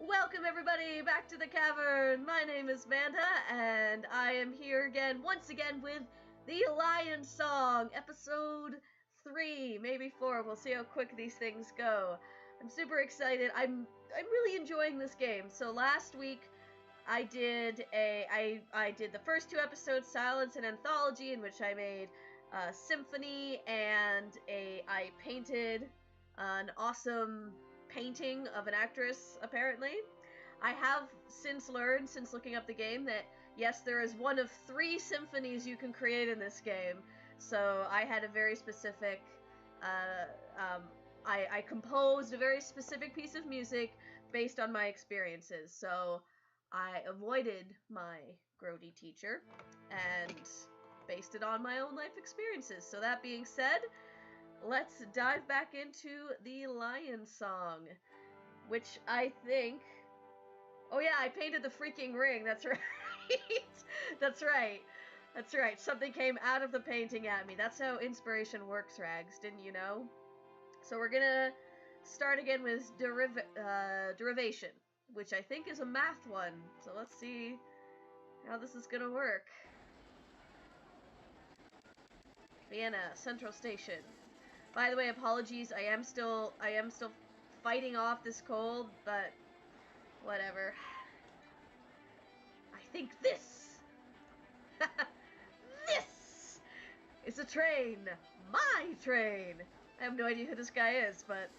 Welcome everybody back to the cavern. My name is Manda, and I am here once again with the Lion Song, episode 3, maybe 4. We'll see how quick these things go. I'm super excited. I'm really enjoying this game. So last week I did the first 2 episodes, Silence and Anthology, in which I made a symphony and I painted an awesome painting of an actress, apparently. I have since learned, since looking up the game, that yes, there is one of 3 symphonies you can create in this game. So I had a very specific, I composed a very specific piece of music based on my experiences. So I avoided my grody teacher and based it on my own life experiences. So that being said, let's dive back into the Lion Song, which I think... Oh yeah, I painted the freaking ring, that's right. That's right. That's right, something came out of the painting at me. That's how inspiration works, Rags, didn't you know? So we're gonna start again with derivation, which I think is a math one. So let's see how this is gonna work. Vienna, Central Station. By the way, apologies, I am still fighting off this cold, but whatever. I think this is a train! My train! I have no idea who this guy is, but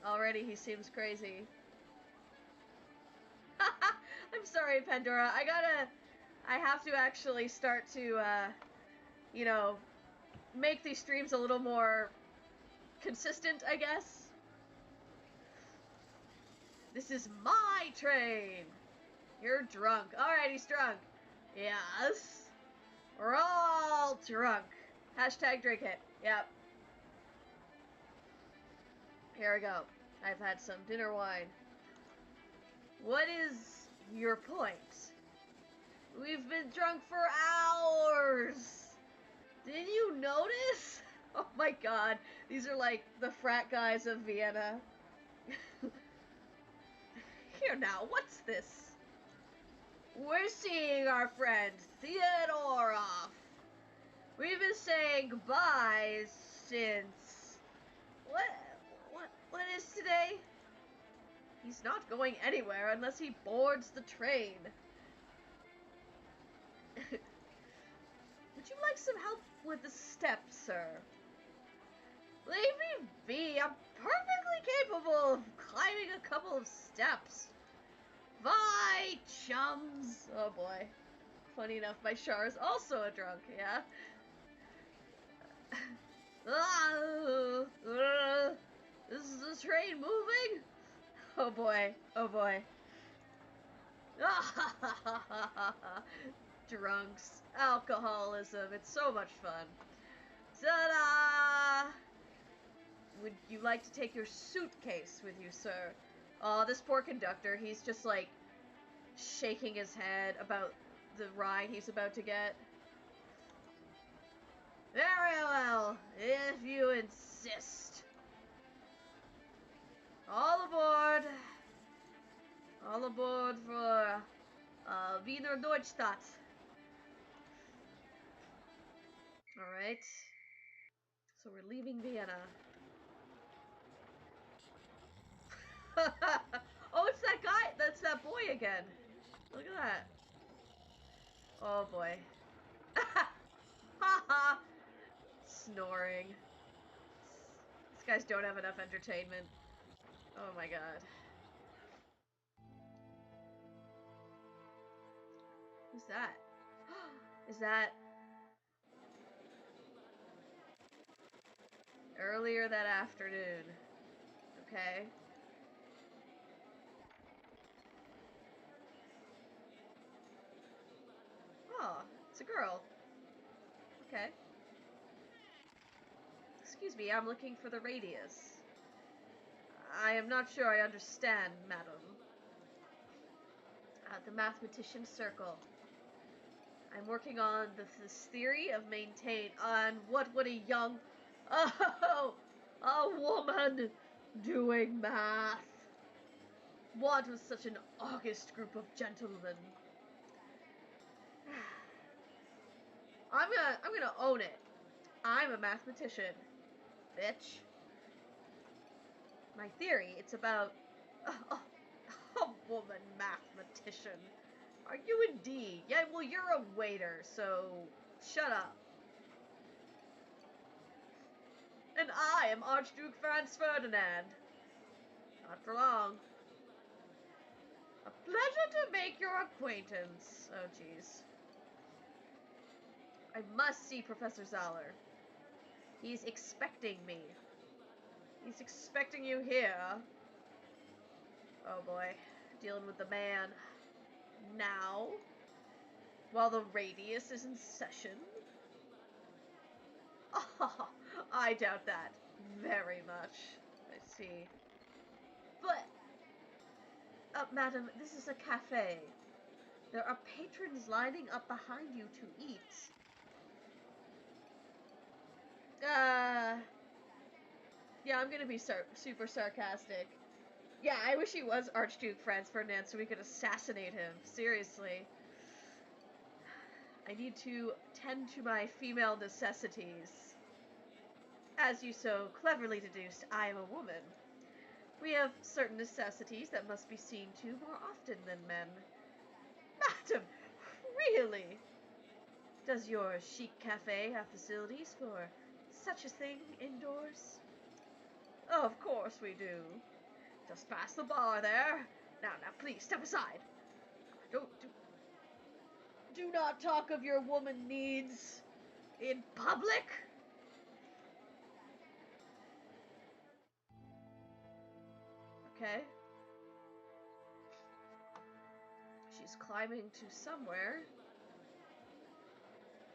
already he seems crazy. I'm sorry, Pandora. I have to actually start to, you know, make these streams a little more consistent, I guess. This is my train! You're drunk. Alright, he's drunk. Yes. We're all drunk. Hashtag drink it. Yep. Here we go. I've had some dinner wine. What is your point? We've been drunk for hours! Did you notice? Oh my god, these are like the frat guys of Vienna. Here now, what's this? We're seeing our friend Theodore off. We've been saying goodbye since... What is today? He's not going anywhere unless he boards the train. Would you like some help with the steps, sir? Leave me be. I'm perfectly capable of climbing a couple of steps. Bye, chums. Oh boy. Funny enough, my Char is also a drunk, yeah? Is the train moving? Oh boy. Oh boy. Drunks. Alcoholism. It's so much fun. Ta-da! Would you like to take your suitcase with you, sir? Oh, this poor conductor, he's just like shaking his head about the ride he's about to get. Very well, if you insist. All aboard. All aboard for Wiener Deutschstadt. Alright. So we're leaving Vienna. Oh, it's that guy! That's that boy again! Look at that. Oh boy. Haha! Snoring. These guys don't have enough entertainment. Oh my god. Who's that? Is that... earlier that afternoon. Okay. Oh, it's a girl. Okay. Excuse me, I'm looking for the radius. I am not sure I understand, madam. The mathematician's circle. I'm working on this theory of maintain on what would a young... Oh! A woman doing math! What was such an august group of gentlemen? I'm gonna own it. I'm a mathematician, bitch. My theory, it's about a woman mathematician. Are you indeed? Yeah, well, you're a waiter, so shut up. And I am Archduke Franz Ferdinand. Not for long. A pleasure to make your acquaintance. Oh, jeez. I must see Professor Zahler. He's expecting me. He's expecting you here. Oh boy. Dealing with the man. Now? While the radius is in session? Oh, I doubt that. Very much. I see. But, madam, this is a cafe. There are patrons lining up behind you to eat. Yeah, I'm gonna be super sarcastic. Yeah, I wish he was Archduke Franz Ferdinand so we could assassinate him. Seriously. I need to tend to my female necessities. As you so cleverly deduced, I am a woman. We have certain necessities that must be seen to more often than men. Madam, really? Does your chic cafe have facilities for such a thing indoors? Oh, of course we do. Just past the bar there. Now, please, step aside. Do not talk of your woman needs in public. Okay. She's climbing to somewhere.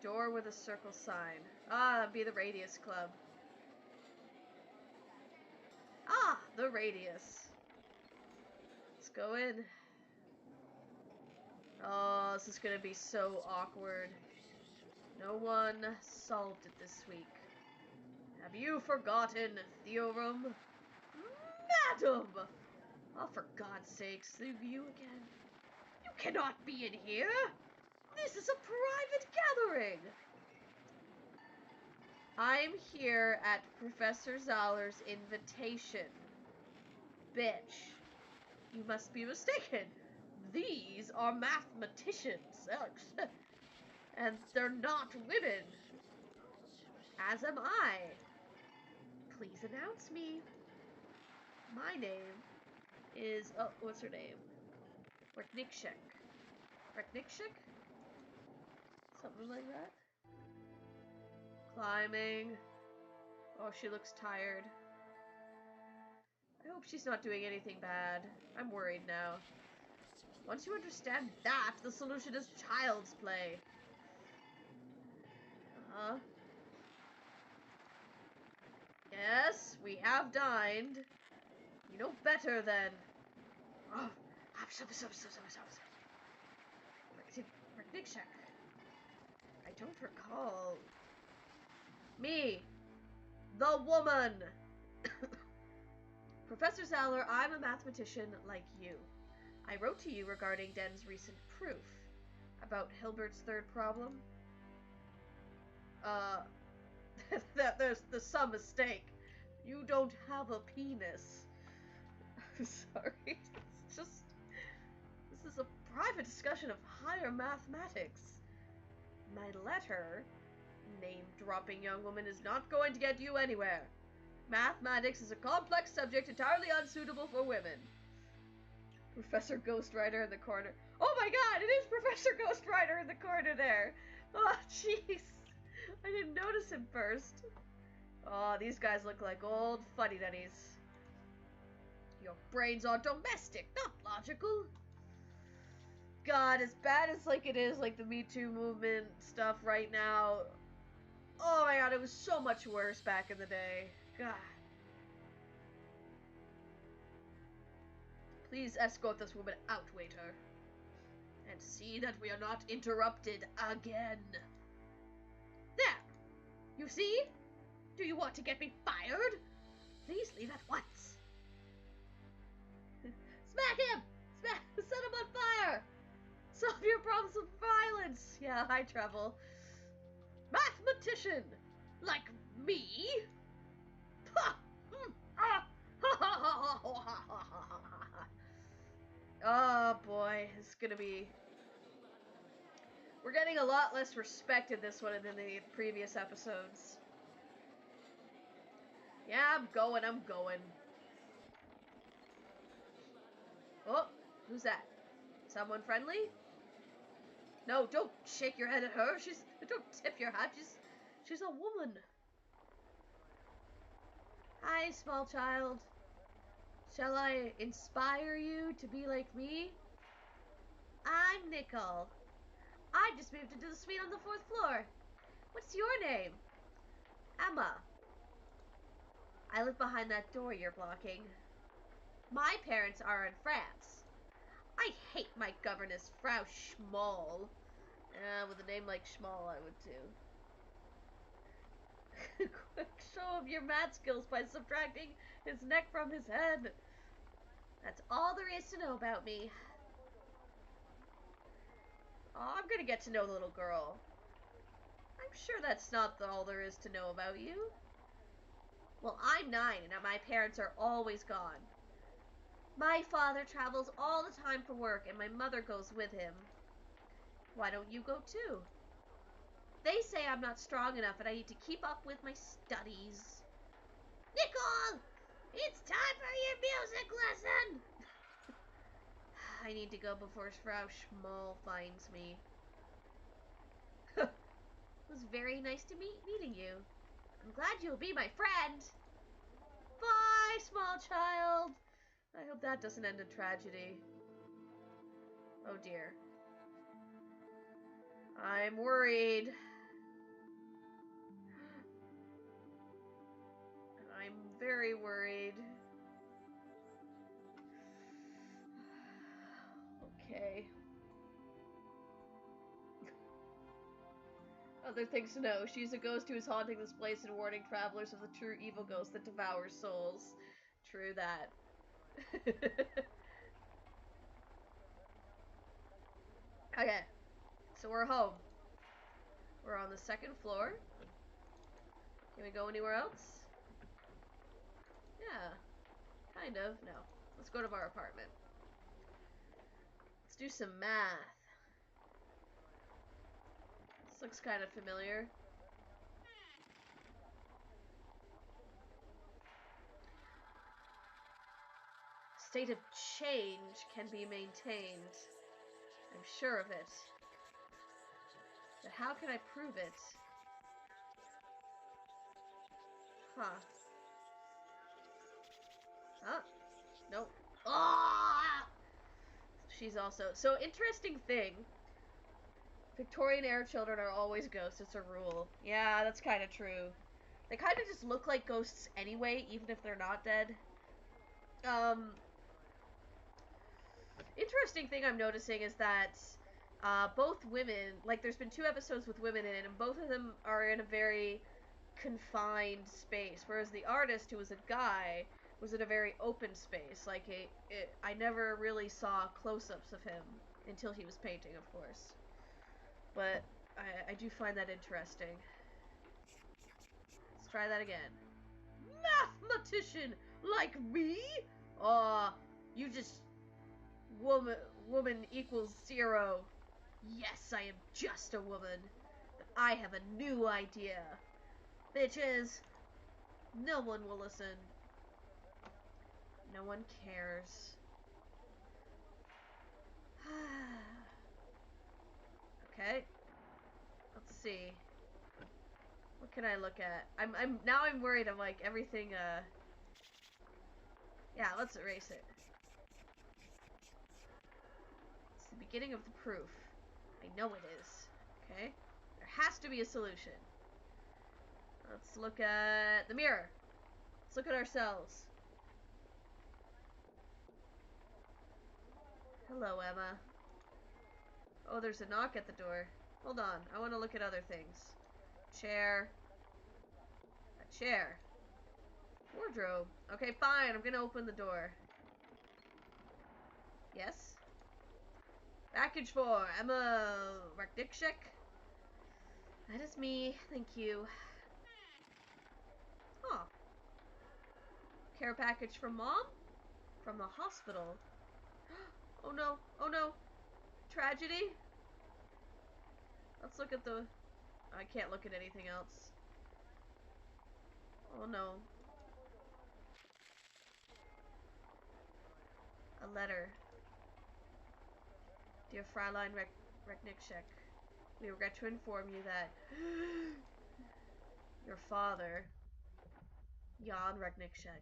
Door with a circle sign. Ah, be the Radius Club. Ah, the Radius. Let's go in. Oh, this is gonna be so awkward. No one solved it this week. Have you forgotten theorem? Madam! Oh, for God's sakes, you again. You cannot be in here! This is a private gathering! I'm here at Professor Zahler's invitation. Bitch. You must be mistaken. These are mathematicians. And they're not women. As am I. Please announce me. My name is... Oh, what's her name? Reknikshek. Reknikshek? Something like that. Climbing. Oh, she looks tired. I hope she's not doing anything bad. I'm worried now. Once you understand that, the solution is child's play. Uh-huh. Yes, we have dined. You know better than... Oh, Reknikshek. I don't recall... Me! The woman! Professor Zahler, I'm a mathematician like you. I wrote to you regarding Den's recent proof. About Hilbert's third problem. There's some mistake. You don't have a penis. Sorry. It's just... This is a private discussion of higher mathematics. My letter, name-dropping young woman, is not going to get you anywhere. Mathematics is a complex subject entirely unsuitable for women. Professor Ghostwriter in the corner. Oh my god, it is Professor Ghostwriter in the corner there. Oh, jeez. I didn't notice him first. Oh, these guys look like old fuddy-duddies. Your brains are domestic, not logical. God, as bad as like it is, like the Me Too movement stuff right now. Oh my god, it was so much worse back in the day. God. Please escort this woman out, waiter. And see that we are not interrupted again. There! You see? Do you want to get me fired? Please leave at once. This Smack him! Set him on fire! Solve your problems with violence! Yeah, hi, Trouble. Mathematician! Like me? Oh boy, it's gonna be... We're getting a lot less respect in this one than the previous episodes. Yeah, I'm going. Oh, who's that? Someone friendly? No, don't shake your head at her. Don't tip your hat. She's a woman. Hi, small child. Shall I inspire you to be like me? I'm Nicole. I just moved into the suite on the 4th floor. What's your name? Emma. I live behind that door you're blocking. My parents are in France. I hate my governess, Frau Schmoll. With a name like Schmoll, I would too. Quick show of your math skills by subtracting his neck from his head. That's all there is to know about me. Oh, I'm gonna get to know the little girl. I'm sure that's not all there is to know about you. Well, I'm 9 and my parents are always gone. My father travels all the time for work and my mother goes with him. Why don't you go too? They say I'm not strong enough and I need to keep up with my studies. Nicole! It's time for your music lesson! I need to go before Frau Schmoll finds me. It was very nice to meeting you. I'm glad you'll be my friend. Bye, small child. I hope that doesn't end in tragedy. Oh dear. I'm worried. I'm very worried. Okay. Other things to know. She's a ghost who is haunting this place and warning travelers of the true evil ghost that devours souls. True that. Okay. So we're home. We're on the 2nd floor. Can we go anywhere else? Yeah. Kind of. No. Let's go to our apartment. Let's do some math. This looks kind of familiar. State of change can be maintained. I'm sure of it. But how can I prove it? Huh. Huh? Nope. Ah! She's also... So, interesting thing. Victorian era children are always ghosts. It's a rule. Yeah, that's kind of true. They kind of just look like ghosts anyway, even if they're not dead. Interesting thing I'm noticing is that both women, like there's been 2 episodes with women in it, and both of them are in a very confined space, whereas the artist, who was a guy, was in a very open space. Like, I never really saw close-ups of him until he was painting, of course. But I do find that interesting. Let's try that again. Mathematician like me? You just... Woman equals 0. Yes, I am just a woman. But I have a new idea. Bitches, no one will listen. No one cares. Okay. Let's see. What can I look at? Now I'm worried. I'm like everything. Yeah, let's erase it. It's the beginning of the proof. I know it is. Okay. There has to be a solution. Let's look at the mirror. Let's look at ourselves. Hello, Emma. Oh, there's a knock at the door. Hold on. I want to look at other things. Chair. A chair. Wardrobe. Okay, fine. I'm gonna open the door. Yes? Package for Emma Reknikshek. That is me. Thank you. Huh. Care package from Mom? From the hospital. Oh no. Oh no. Tragedy? Let's look at the... I can't look at anything else. Oh no. A letter. Dear Fräulein Reknikshek, we regret to inform you that your father, Jan Reknikshek,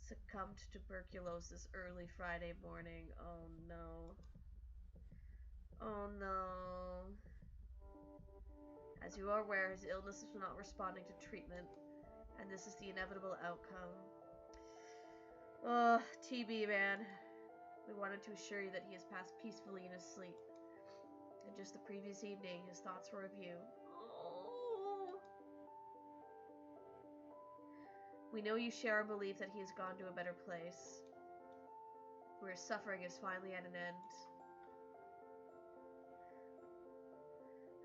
succumbed to tuberculosis early Friday morning. Oh no. Oh no. As you are aware, his illness is not responding to treatment, and this is the inevitable outcome. Oh, TB, man. We wanted to assure you that he has passed peacefully in his sleep. And just the previous evening, his thoughts were of you. Oh. We know you share our belief that he has gone to a better place, where his suffering is finally at an end.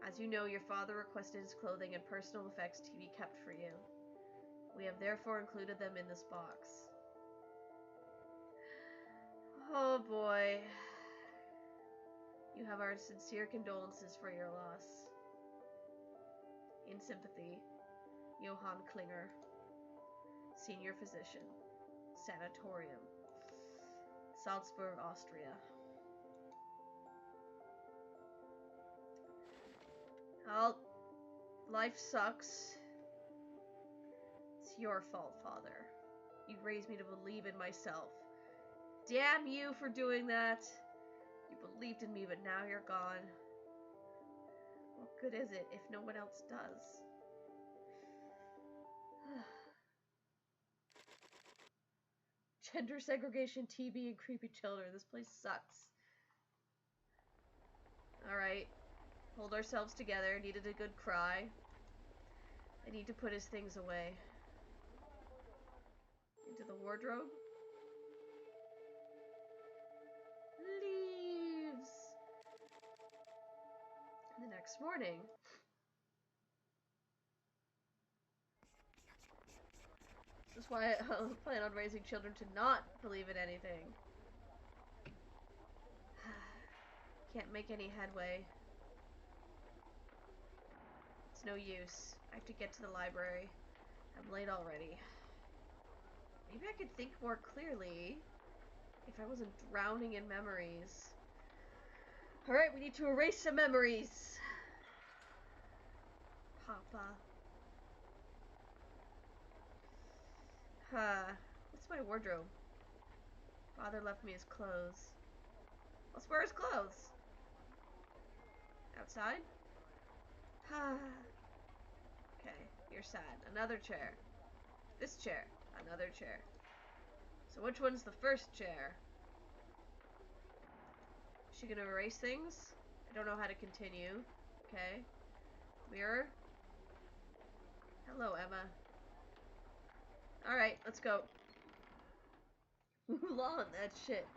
As you know, your father requested his clothing and personal effects to be kept for you. We have therefore included them in this box. Oh boy. You have our sincere condolences for your loss. In sympathy, Johann Klinger, Senior Physician, Sanatorium, Salzburg, Austria. Well, life sucks. It's your fault, Father. You raised me to believe in myself. Damn you for doing that. You believed in me, but now you're gone. What good is it if no one else does? Gender segregation, TB, and creepy children. This place sucks. Alright. Hold ourselves together. Needed a good cry. I need to put his things away. Into the wardrobe. Leaves. The next morning. This is why I plan on raising children to not believe in anything. Can't make any headway. It's no use. I have to get to the library. I'm late already. Maybe I could think more clearly if I wasn't drowning in memories. Alright, we need to erase some memories. Papa. What's my wardrobe? Father left me his clothes. Let's wear his clothes. Outside? Okay, you're sad. Another chair. This chair. Another chair. So which one's the first chair? Is she gonna erase things? I don't know how to continue. Okay. Mirror. Hello, Emma. Alright, let's go. Mulan, that shit.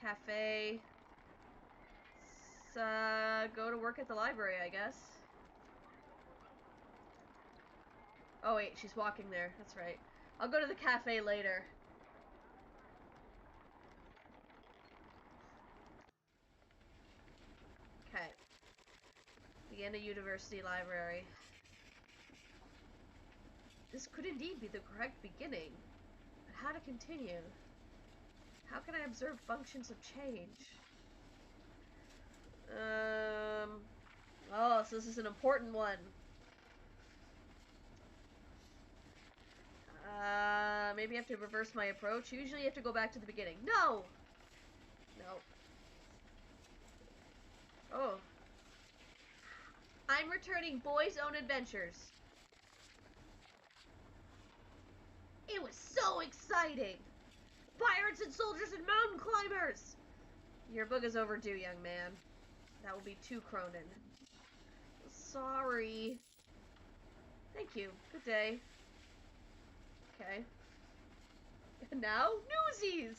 Cafe. Let's go to work at the library, I guess. Oh wait, she's walking there. That's right. I'll go to the cafe later. Okay. Begin a university library. This could indeed be the correct beginning. But how to continue? How can I observe functions of change? Oh, so this is an important one. Maybe I have to reverse my approach. Usually you have to go back to the beginning. No! No. Oh. I'm returning Boys' Own Adventures. It was so exciting! Pirates and soldiers and mountain climbers! Your book is overdue, young man. That will be 2 Cronin. Sorry. Thank you. Good day. Okay. If Now, Newsies!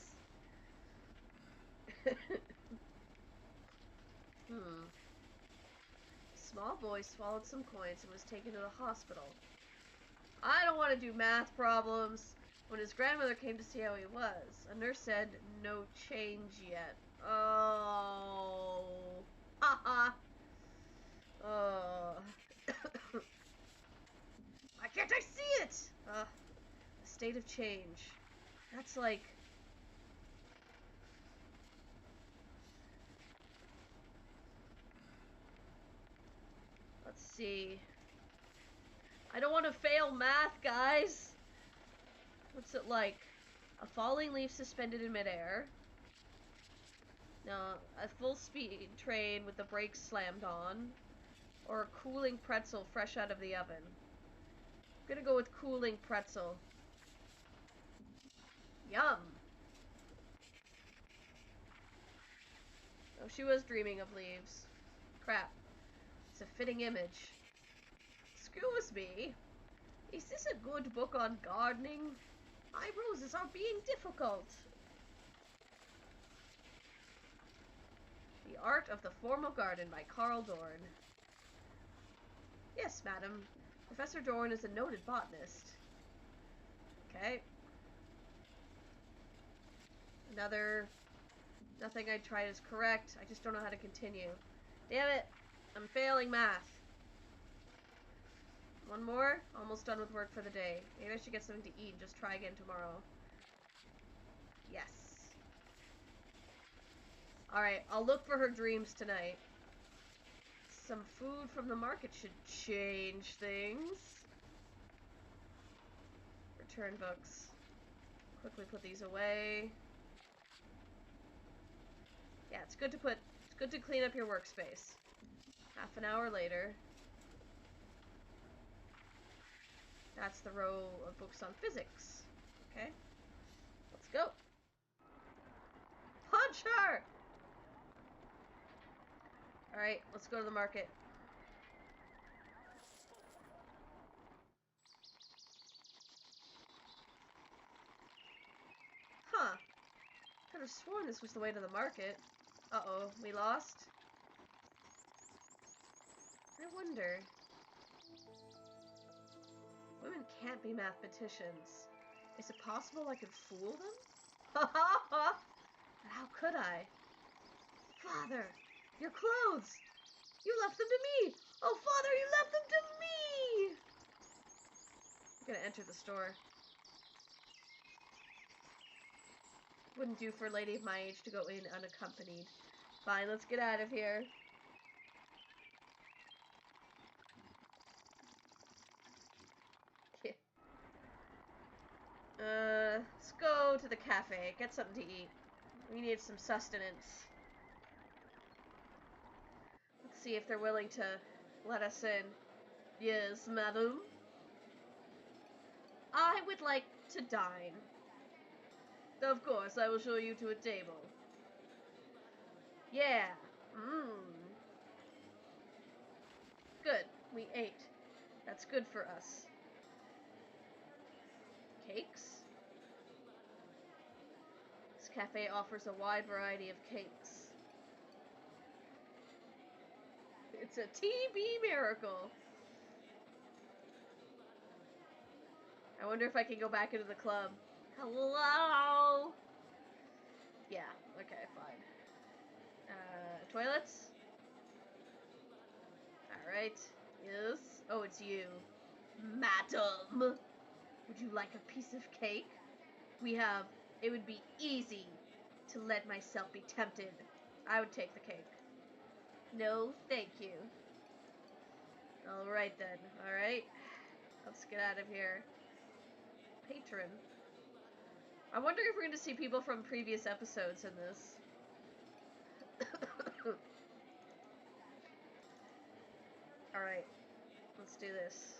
Small boy swallowed some coins and was taken to the hospital. I don't want to do math problems. When his grandmother came to see how he was, a nurse said, no change yet. Oh. Haha. Oh. Why can't I see it? A state of change. That's like... Let's see. I don't want to fail math, guys. What's it like? A falling leaf suspended in midair. No, a full speed train with the brakes slammed on. Or a cooling pretzel fresh out of the oven. I'm gonna go with cooling pretzel. Yum! Oh, she was dreaming of leaves. Crap. It's a fitting image. Excuse me. Is this a good book on gardening? My roses are being difficult. The Art of the Formal Garden by Carl Dorn. Yes, madam. Professor Dorn is a noted botanist. Okay. Another... Nothing I tried is correct. I just don't know how to continue. Damn it. I'm failing math. One more. Almost done with work for the day. Maybe I should get something to eat and just try again tomorrow. Yes. Alright, I'll look for her dreams tonight. Some food from the market should change things. Return books. Quickly put these away. Yeah, it's good to clean up your workspace. Half an hour later. That's the row of books on physics. Okay. Let's go. Punch her! Alright, let's go to the market. Huh. Could have sworn this was the way to the market. Uh-oh, we lost? I wonder. Women can't be mathematicians. Is it possible I could fool them? Ha ha ha! How could I? Father! Your clothes! You left them to me! Oh, Father, you left them to me! I'm gonna enter the store. Wouldn't do for a lady of my age to go in unaccompanied. Fine, let's get out of here. Let's go to the cafe, get something to eat. We need some sustenance. Let's see if they're willing to let us in. Yes, madam. I would like to dine. Of course, I will show you to a table. Yeah. Good. We ate. That's good for us. Cakes? This cafe offers a wide variety of cakes. It's a TB miracle. I wonder if I can go back into the club. Hello? Yeah, okay, fine. Toilets? Alright. Yes? Oh, it's you. Madam! Would you like a piece of cake? It would be easy to let myself be tempted. I would take the cake. No, thank you. Alright then, alright? Let's get out of here. Patron. I wonder if we're going to see people from previous episodes in this. Alright, let's do this.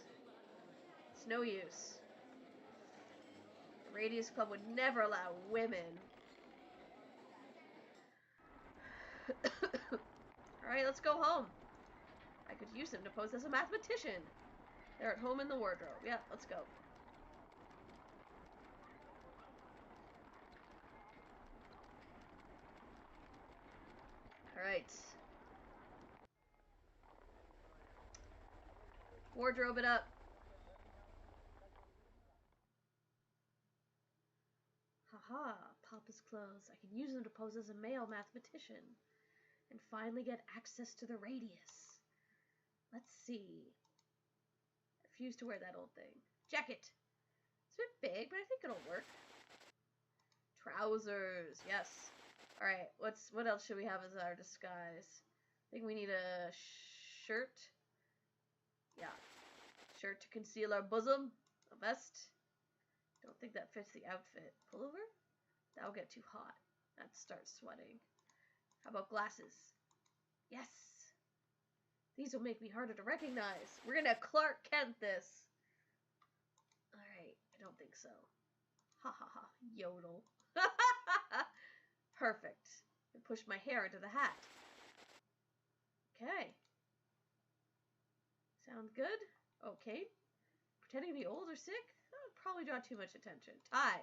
It's no use. The Radius Club would never allow women. Alright, let's go home. I could use them to pose as a mathematician. They're at home in the wardrobe. Yeah, let's go. Wardrobe it up. Haha, Papa's clothes. I can use them to pose as a male mathematician. And finally get access to the radius. Let's see. I refuse to wear that old thing. Jacket. It's a bit big, but I think it'll work. Trousers. Yes. Alright, what else should we have as our disguise? I think we need a shirt. Yeah. Shirt to conceal our bosom. A vest. Don't think that fits the outfit. Pullover? That'll get too hot. That starts sweating. How about glasses? Yes! These will make me harder to recognize. We're gonna Clark Kent this. Alright, I don't think so. Ha ha ha. Yodel. Perfect. And push my hair into the hat. Okay. Sounds good. Okay. Pretending to be old or sick? That would probably draw too much attention. Tie.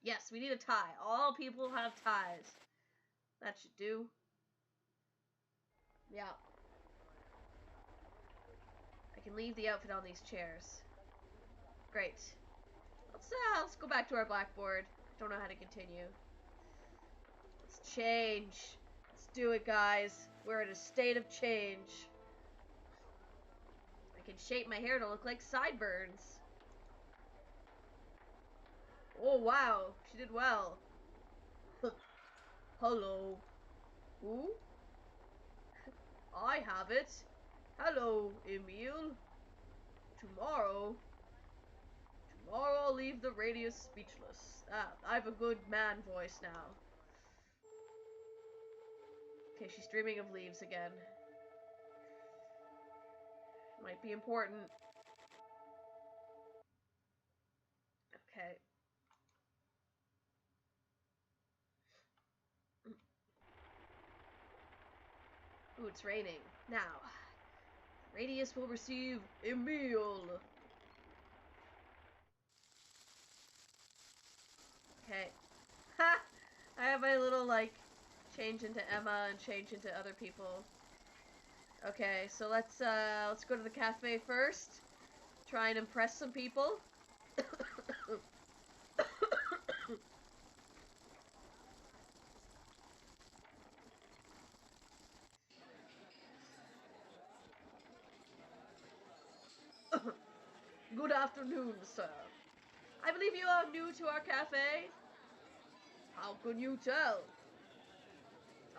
Yes, we need a tie. All people have ties. That should do. Yeah. I can leave the outfit on these chairs. Great. Let's go back to our blackboard. Don't know how to continue. Let's change. Let's do it, guys. We're in a state of change. I can shape my hair to look like sideburns. Oh, wow. She did well. Hello. Who? I have it. Hello, Emile. Tomorrow I'll leave the radius speechless. Ah, I have a good man voice now. Okay, she's dreaming of leaves again. Might be important. Okay. Ooh, it's raining. Now, Radius will receive Emile. Okay. Ha! I have my little, like, change into Emma and change into other people. Okay, so let's go to the cafe first. Try and impress some people. Good afternoon, sir. I believe you are new to our cafe. How can you tell?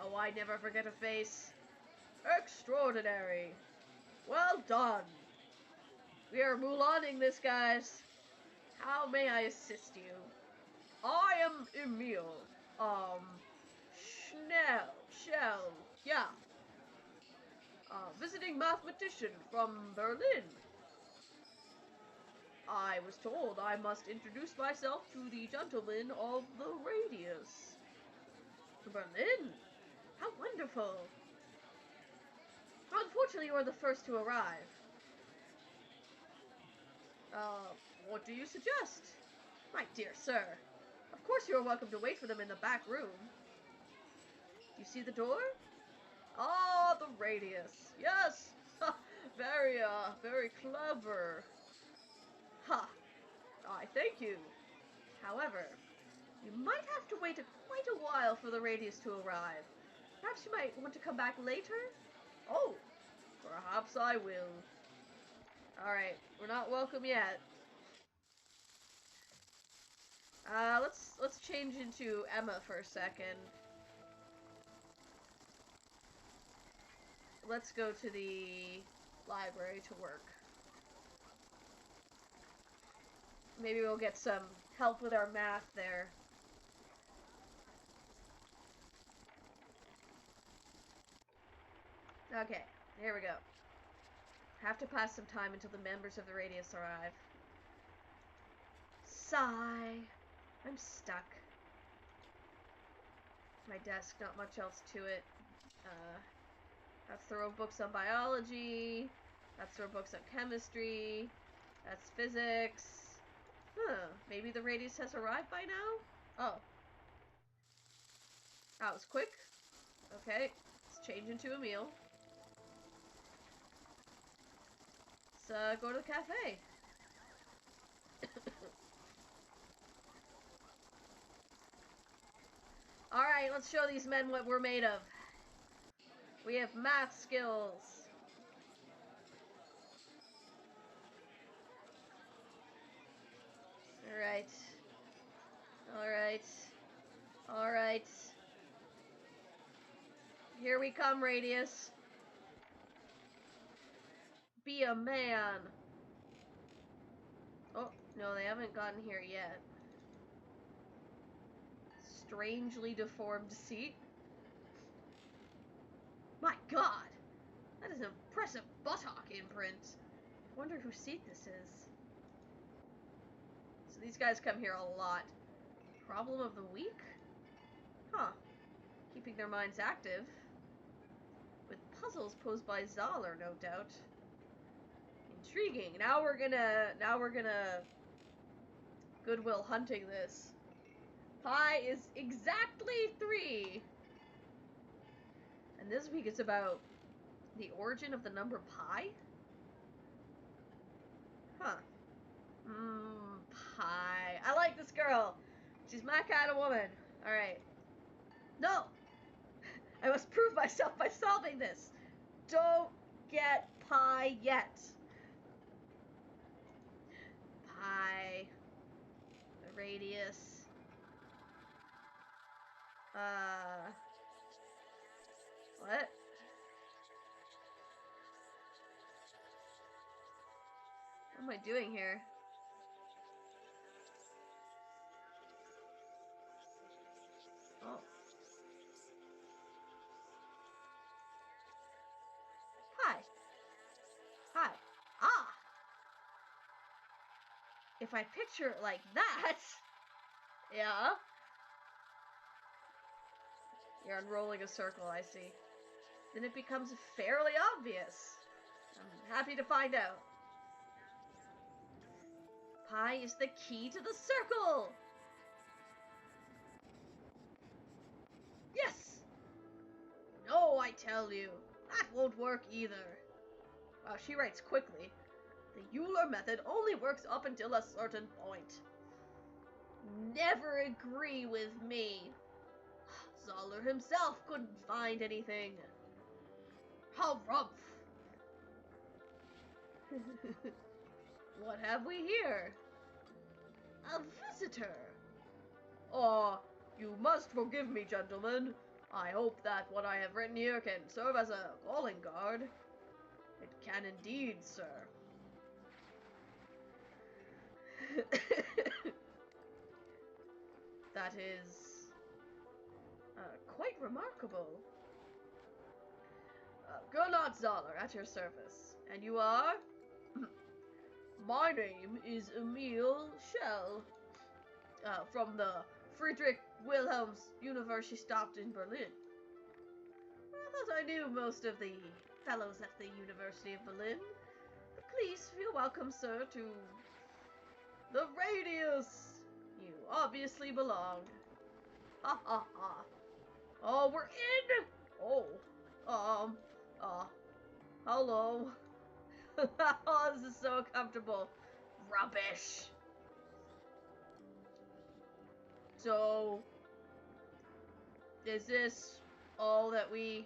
Oh, I never forget a face. Extraordinary. Well done. We are Mulaning this, guys. How may I assist you? I am Emile. Shell. Yeah. Visiting mathematician from Berlin. I was told I must introduce myself to the gentleman of the radius. Berlin? How wonderful. Unfortunately, you are the first to arrive. What do you suggest? My dear sir, of course you are welcome to wait for them in the back room. Do you see the door? Ah, the radius. Yes! Very clever. Ha! I thank you. However, you might have to wait quite a while for the radius to arrive. Perhaps you might want to come back later? Oh, perhaps I will. Alright, we're not welcome yet. Let's change into Emma for a second. Let's go to the library to work. Maybe we'll get some help with our math there. Okay, here we go. Have to pass some time until the members of the radius arrive. Sigh. I'm stuck. My desk, not much else to it. That's throw books on biology. That's throw books on chemistry. That's physics. Huh, maybe the radius has arrived by now? Oh. That was quick. Okay, let's change into Emile. Let's go to the cafe. Alright, let's show these men what we're made of. We have math skills. Alright. Alright. Alright. Here we come, Radius. Be a man. Oh, no, they haven't gotten here yet. Strangely deformed seat. My god! That is an impressive buttock imprint. I wonder whose seat this is. So these guys come here a lot. Problem of the week? Huh. Keeping their minds active. With puzzles posed by Zoller, no doubt. Intriguing. Now we're gonna Goodwill Hunting this. Pi is exactly 3. And this week it's about the origin of the number pi? Huh. Pi. I like this girl. She's my kind of woman. Alright. No! I must prove myself by solving this. Don't get pi yet. Pi. The radius. What? What am I doing here? Oh. Hi. Hi. Ah! If I picture it like that... Yeah? You're unrolling a circle, I see. Then it becomes fairly obvious. I'm happy to find out. Pi is the key to the circle! Yes! No, I tell you. That won't work either. Wow, she writes quickly. The Euler method only works up until a certain point. Never agree with me. Zoller himself couldn't find anything. How rough. What have we here? A visitor. Oh, you must forgive me, gentlemen. I hope that what I have written here can serve as a calling card. It can indeed, sir. That is quite remarkable. Gernot Zoller, at your service. And you are? My name is Emil Schell, from the Friedrich Wilhelms Universität in Berlin. I thought I knew most of the fellows at the University of Berlin. But please feel welcome, sir, to the Radius. You obviously belong. Ha ha ha. Oh, we're in! Oh, hello. Oh, this is so comfortable. Rubbish. So, is this all that we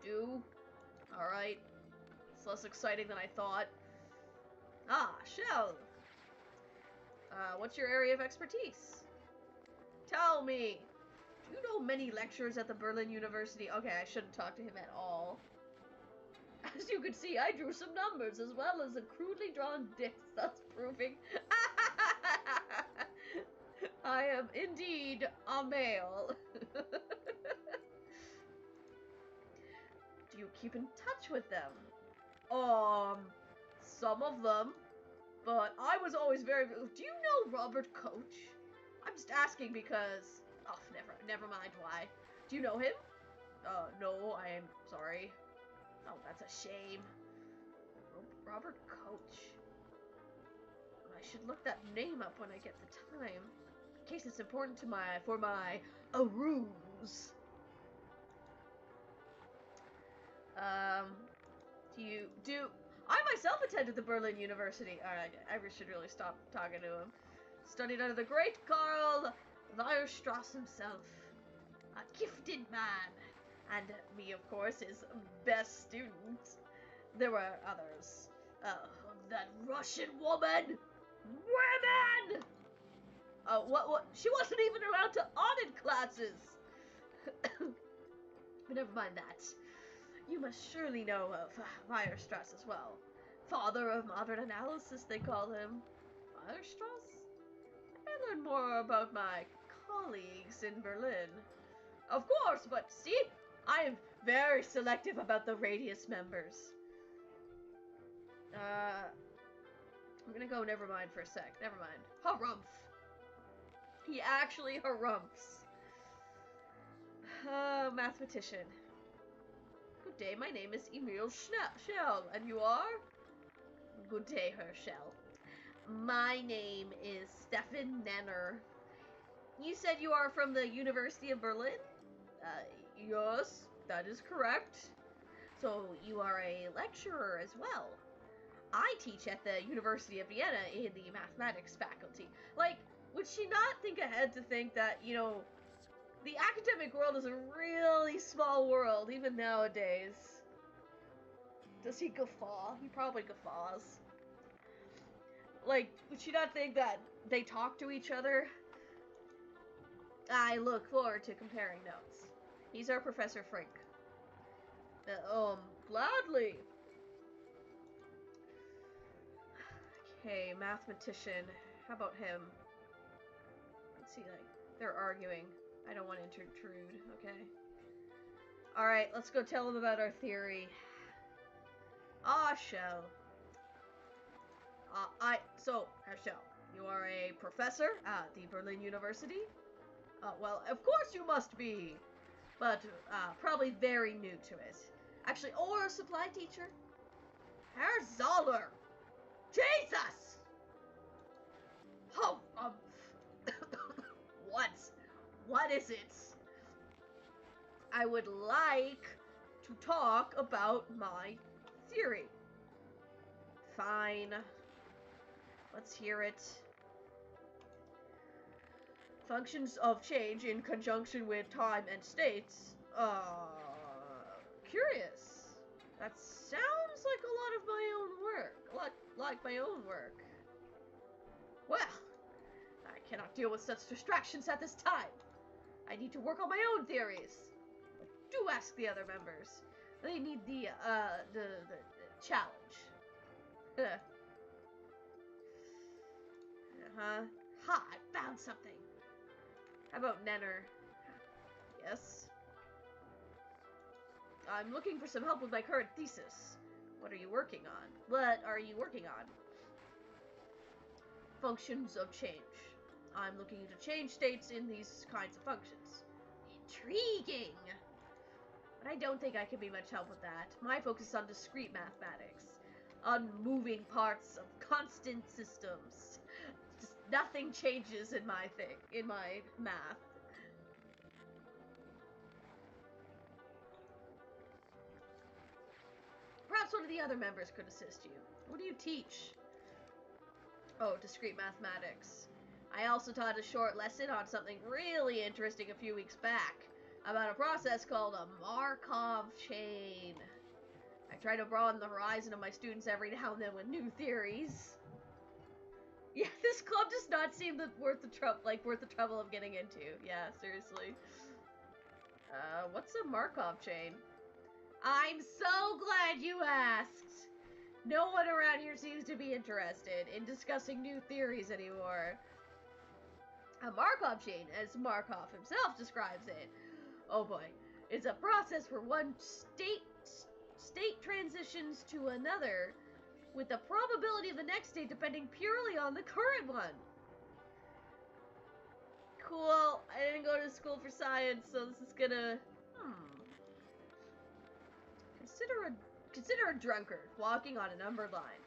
do? Alright. It's less exciting than I thought. Ah, Shell. What's your area of expertise? Tell me. Do you know many lecturers at the Berlin University? Okay, I shouldn't talk to him at all. As you can see, I drew some numbers as well as a crudely drawn disc, thus proving I am indeed a male. Do you keep in touch with them? Some of them. But I was always very... Do you know Robert Koch? I'm just asking because... Oh, never mind why. Do you know him? No, I am sorry. Oh, that's a shame. Robert Koch. I should look that name up when I get the time. In case it's important to for my ruse. I myself attended the Berlin University. Alright, I should really stop talking to him. Studied under the great Karl Weierstrass himself. A gifted man. And me, of course, his best student. There were others. That Russian woman! Women! What? She wasn't even allowed to audit classes! But never mind that. You must surely know of Weierstrass as well. Father of modern analysis, they call him. Weierstrass? I learned more about my colleagues in Berlin. Of course, but see? I am very selective about the Radius members. I'm gonna go never mind for a sec. Never mind. Harumph. He actually harumphs. Mathematician. Good day, my name is Emil Schell, and you are? Good day, Herschel. My name is Stefan Nenner. You said you are from the University of Berlin? Yes, that is correct. So, you are a lecturer as well. I teach at the University of Vienna in the mathematics faculty. Like, would she not think ahead to think that, you know, the academic world is a really small world, even nowadays? Does he guffaw? He probably guffaws. Like, would she not think that they talk to each other? I look forward to comparing notes. He's our Professor Frink. Gladly. Okay, mathematician. How about him? Let's see, like, they're arguing. I don't want to intrude, okay? Alright, let's go tell him about our theory. Herschel. Herschel, you are a professor at the Berlin University? Well, of course you must be. But, probably very new to it. Actually, or a supply teacher? Herr Zoller! Jesus! Oh, what is it? I would like to talk about my theory. Fine. Let's hear it. Functions of change in conjunction with time and states. Curious. That sounds like a lot of my own work. Like my own work. Well, I cannot deal with such distractions at this time. I need to work on my own theories. But do ask the other members. They need the challenge. Ha, I found something. How about Nenner? Yes? I'm looking for some help with my current thesis. What are you working on? What are you working on? Functions of change. I'm looking to change states in these kinds of functions. Intriguing! But I don't think I can be much help with that. My focus is on discrete mathematics. On moving parts of constant systems. Just nothing changes in my math. Perhaps one of the other members could assist you. What do you teach? Oh, discrete mathematics. I also taught a short lesson on something really interesting a few weeks back about a process called a Markov chain. I try to broaden the horizon of my students every now and then with new theories. Yeah, this club does not seem worth the trouble of getting into. Yeah, seriously. What's a Markov chain? I'm so glad you asked. No one around here seems to be interested in discussing new theories anymore. A Markov chain, as Markov himself describes it. Oh boy. It's a process where one state transitions to another, with the probability of the next state depending purely on the current one. Cool. I didn't go to school for science, so this is gonna... Consider a drunkard walking on a numbered line.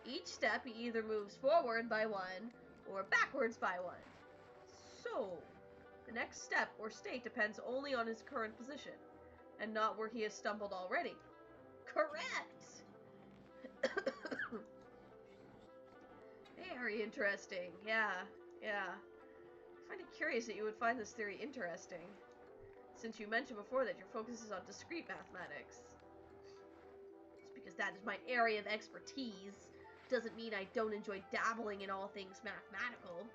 Each step he either moves forward by one or backwards by one. So, the next step or state depends only on his current position, and not where he has stumbled already. Correct! Very interesting. Yeah. I find it curious that you would find this theory interesting, since you mentioned before that your focus is on discrete mathematics. Just because that is my area of expertise doesn't mean I don't enjoy dabbling in all things mathematical.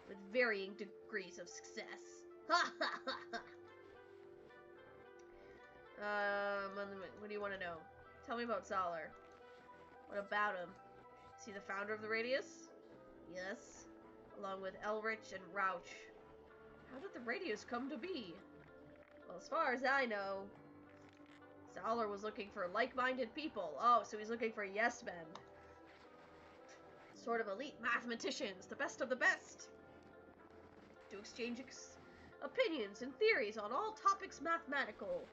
With varying degrees of success. Ha ha ha ha! What do you want to know? Tell me about Zoller. What about him? Is he the founder of the Radius? Yes. Along with Elrich and Rauch. How did the Radius come to be? Well, as far as I know, Zoller was looking for like-minded people. Oh, so he's looking for yes-men. Sort of elite mathematicians, the best of the best. To exchange opinions and theories on all topics mathematical.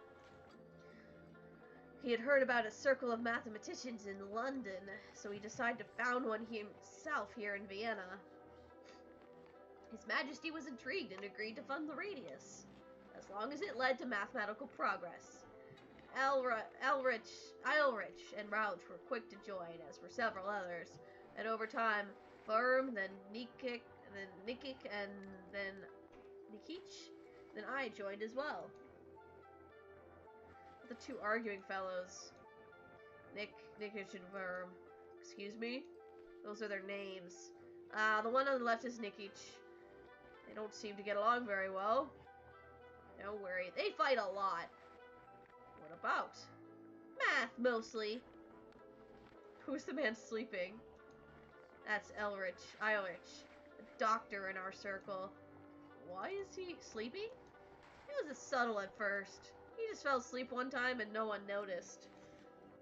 He had heard about a circle of mathematicians in London, so he decided to found one himself here in Vienna. His Majesty was intrigued and agreed to fund the Radius, as long as it led to mathematical progress. Elrich and Rauch were quick to join, as were several others, and over time, Firm, then Nikik, and then Nikich, then I joined as well. The two arguing fellows, Nikich and Firm. Excuse me? Those are their names. The one on the left is Nikich. They don't seem to get along very well. Don't worry, they fight a lot. What about? Math, mostly. Who's the man sleeping? That's Elrich, a doctor in our circle. Why is he sleeping? He was subtle at first. He just fell asleep one time and no one noticed.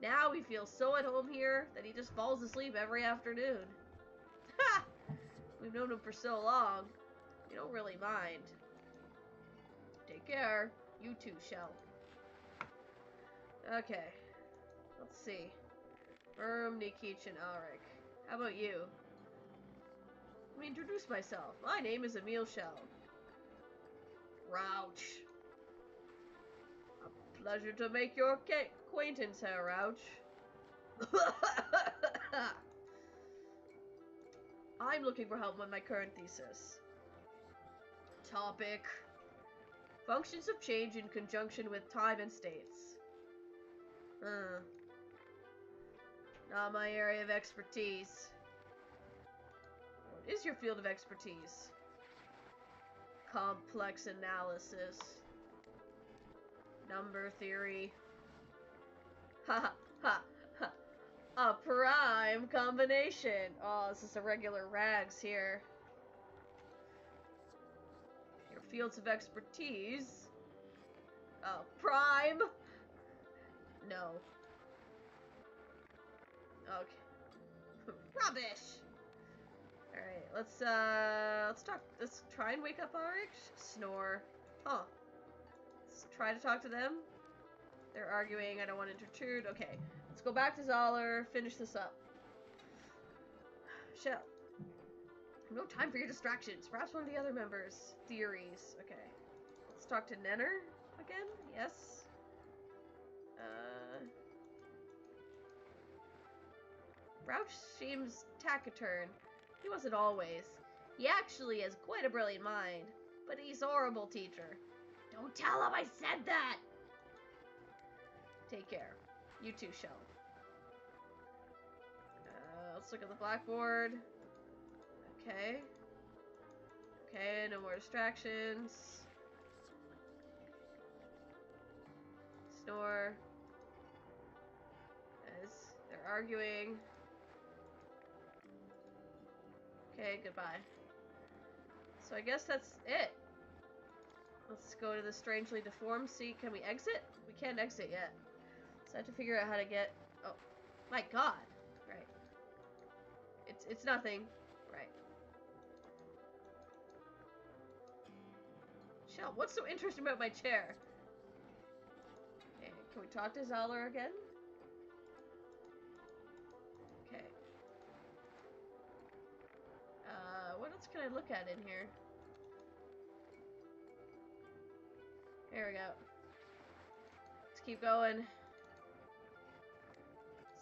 Now he feels so at home here that he just falls asleep every afternoon. Ha! We've known him for so long. We don't really mind. Take care. You too, Shell. Okay. Let's see. Firm, Nikich, and Ulrich. How about you? Let me introduce myself. My name is Emil Shell. Rauch. A pleasure to make your acquaintance, Herr Rauch. I'm looking for help with my current thesis. Topic: functions of change in conjunction with time and states. Not my area of expertise. What is your field of expertise? Complex analysis. Number theory. Ha ha ha. A prime combination. Oh, this is a regular rags here. Your fields of expertise. Prime. No. Okay. Rubbish. Alright, let's talk. Let's try and wake up Ulrich. Snore. Huh. Let's try to talk to them. They're arguing. I don't want to intrude. Okay. Let's go back to Zoller. Finish this up. Shell. No time for your distractions. Perhaps one of the other members' theories. Okay. Let's talk to Nenner again. Yes. Rauch seems taciturn. He wasn't always. He actually has quite a brilliant mind, but he's a horrible teacher. Don't tell him I said that! Take care. You too, Shell. Let's look at the blackboard. Okay. Okay, no more distractions. Snore. As they're arguing. Okay, goodbye. So I guess that's it. Let's go to the strangely deformed seat. Can we exit? We can't exit yet. So I have to figure out how to get... Oh, my god. Right. It's nothing. Right. Shell, what's so interesting about my chair? Okay, can we talk to Zoller again? Okay. What else can I look at in here? There we go. Let's keep going.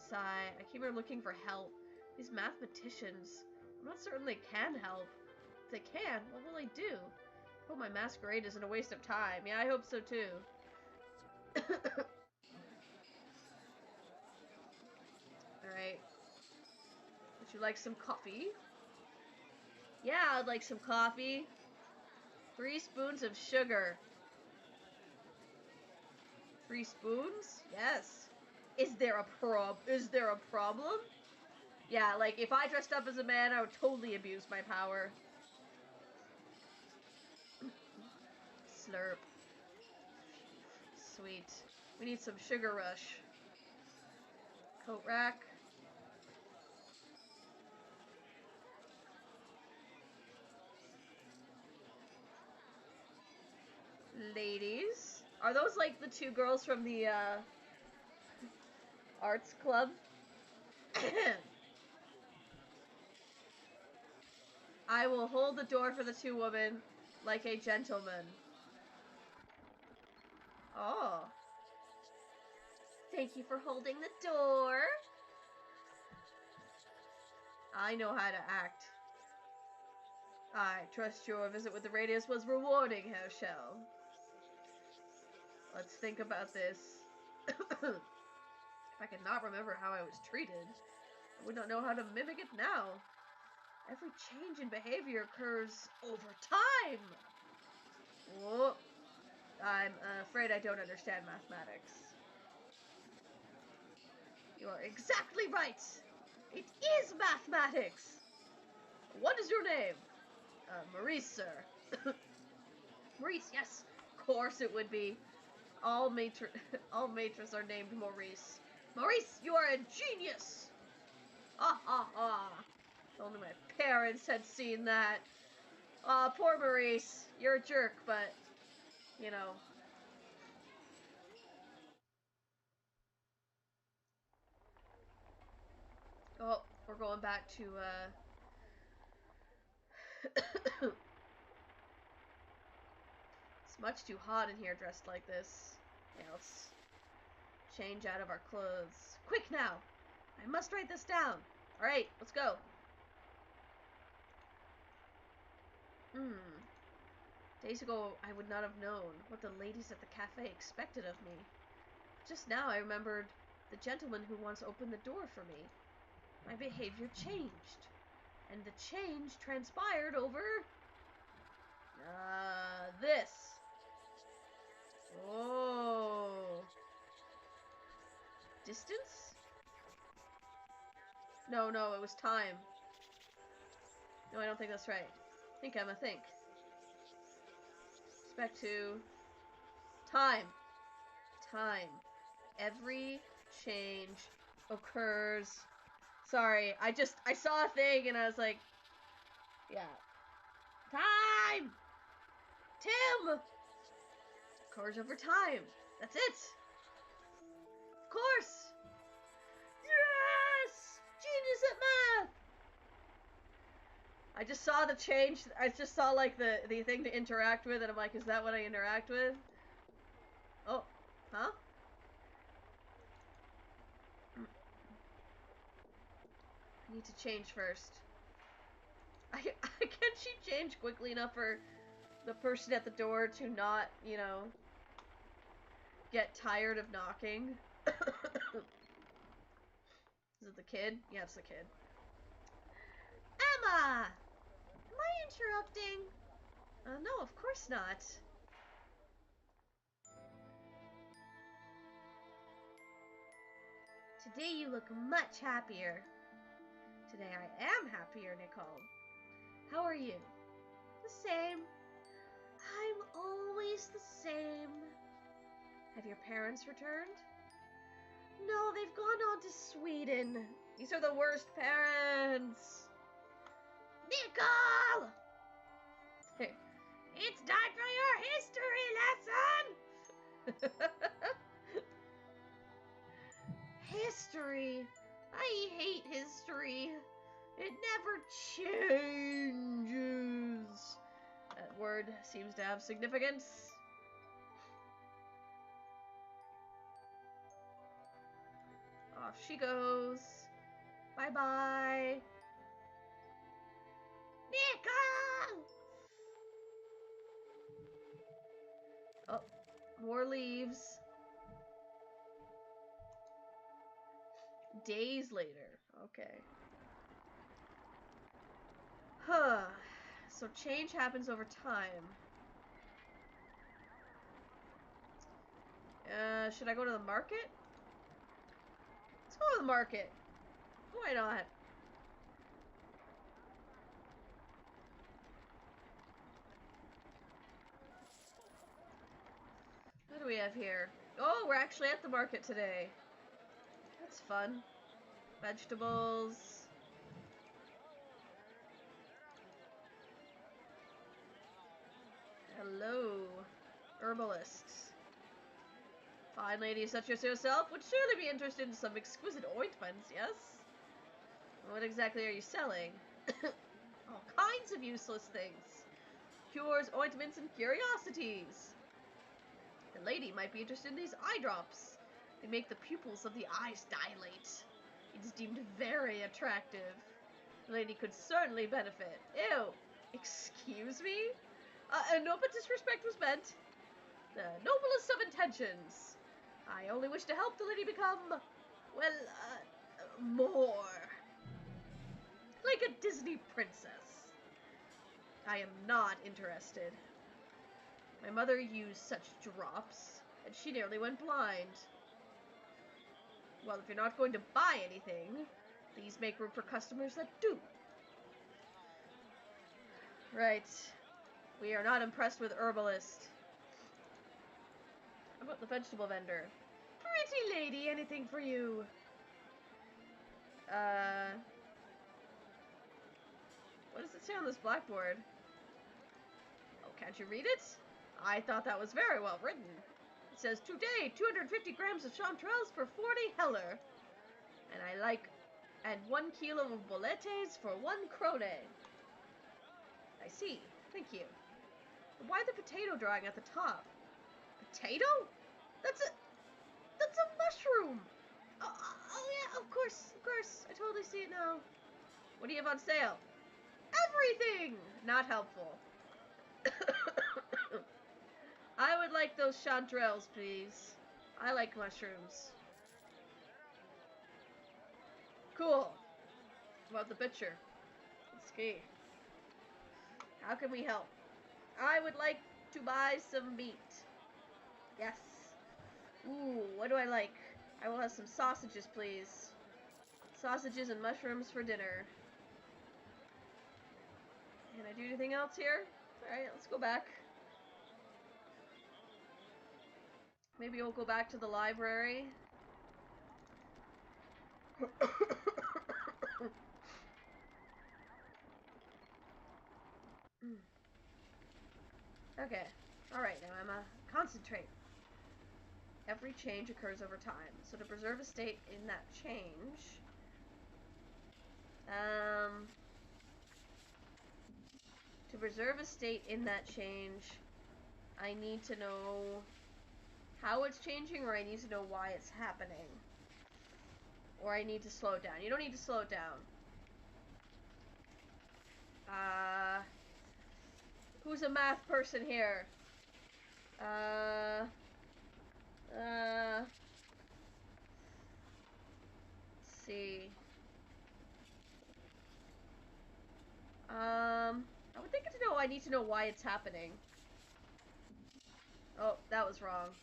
Sigh. I keep looking for help. These mathematicians, I'm not certain they can help. If they can, what will they do? I hope my masquerade isn't a waste of time. Yeah, I hope so too. Alright. Would you like some coffee? Yeah, I'd like some coffee. 3 spoons of sugar. 3 spoons? Yes. Is there a problem? Yeah, like, if I dressed up as a man, I would totally abuse my power. Slurp. Sweet. We need some sugar rush. Coat rack. Ladies. Are those, like, the 2 girls from the, arts club? I will hold the door for the 2 women like a gentleman. Oh. Thank you for holding the door. I know how to act. I trust your visit with the Radius was rewarding, Herr Shell. Let's think about this. If I could not remember how I was treated, I would not know how to mimic it now. Every change in behavior occurs over time. Whoa. I'm afraid I don't understand mathematics. You are exactly right. It is mathematics. What is your name? Maurice, sir. Maurice, yes. Of course it would be. All matres are named Maurice. Maurice, you are a genius! Ha ha ha. If only my parents had seen that. Aw, poor Maurice. You're a jerk, but, you know. Oh, we're going back to, It's much too hot in here dressed like this. Yeah, let's change out of our clothes. Quick now! I must write this down. Alright, let's go. Days ago, I would not have known what the ladies at the cafe expected of me. Just now, I remembered the gentleman who once opened the door for me. My behavior changed. And the change transpired over... this. Oh. Distance? No, it was time. No, I don't think that's right. Think, Emma, think. Respect to... time. Time. Every change occurs... Sorry, I saw a thing and I was like... Yeah. Time! Tim! Occurs over time. That's it! Of course! Yes! Genius at math! I just saw the change. I just saw, like, the thing to interact with, and I'm like, is that what I interact with? Oh. Huh? I need to change first. Can she change quickly enough for the person at the door to not, you know, get tired of knocking? Is it the kid? Yeah, it's the kid. Emma! Am I interrupting? No, of course not. Today you look much happier. Today I am happier, Nicole. How are you? The same. I'm always the same. Have your parents returned? No, they've gone on to Sweden. These are the worst parents. Nicole! It's time for your history lesson! History. I hate history. It never changes. That word seems to have significance. Off she goes. Bye-bye. Nico! Oh, more leaves. Days later. Okay. Huh. So change happens over time. Should I go to the market? Let's go to the market. Why not? What do we have here? Oh, we're actually at the market today. That's fun. Vegetables. Hello, herbalists. Fine lady such as yourself would surely be interested in some exquisite ointments, yes? What exactly are you selling? All kinds of useless things. Cures, ointments, and curiosities. The lady might be interested in these eye drops. They make the pupils of the eyes dilate. It's deemed very attractive. The lady could certainly benefit. Ew. Excuse me? No but disrespect was meant. The noblest of intentions. I only wish to help the lady become, well, more like a Disney princess. I am not interested. My mother used such drops, and she nearly went blind. Well, if you're not going to buy anything, please make room for customers that do. Right. We are not impressed with herbalist. How about the vegetable vendor? Pretty lady, anything for you? What does it say on this blackboard? Oh, can't you read it? I thought that was very well written. It says, today, 250 grams of chanterelles for 40 heller. And 1 kilo of boletes for 1 krone. I see. Thank you. But why the potato drawing at the top? Potato? That's a mushroom! Oh yeah, of course. I totally see it now. What do you have on sale? Everything! Not helpful. I would like those chanterelles, please. I like mushrooms. Cool. What about the butcher? It's key. How can we help? I would like to buy some meat. Yes. Ooh, what do I like? I will have some sausages, please. Sausages and mushrooms for dinner. Can I do anything else here? Alright, let's go back. Maybe we'll go back to the library. Okay. Alright, now Emma. Concentrate. Every change occurs over time. So to preserve a state in that change... to preserve a state in that change, I need to know how it's changing, or I need to know why it's happening. Or I need to slow it down. You don't need to slow it down. Who's a math person here? Let's see. I would think to know, I need to know why it's happening. Oh, that was wrong.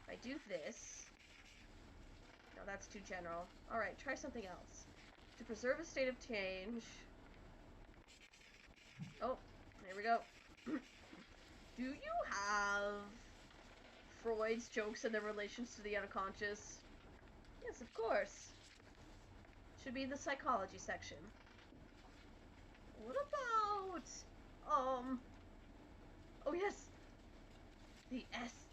If I do this... No, that's too general. Alright, try something else. To preserve a state of change... Oh, there we go. Do you have Freud's jokes and their relations to the unconscious? Yes, of course. Should be in the psychology section. What about... Oh yes! The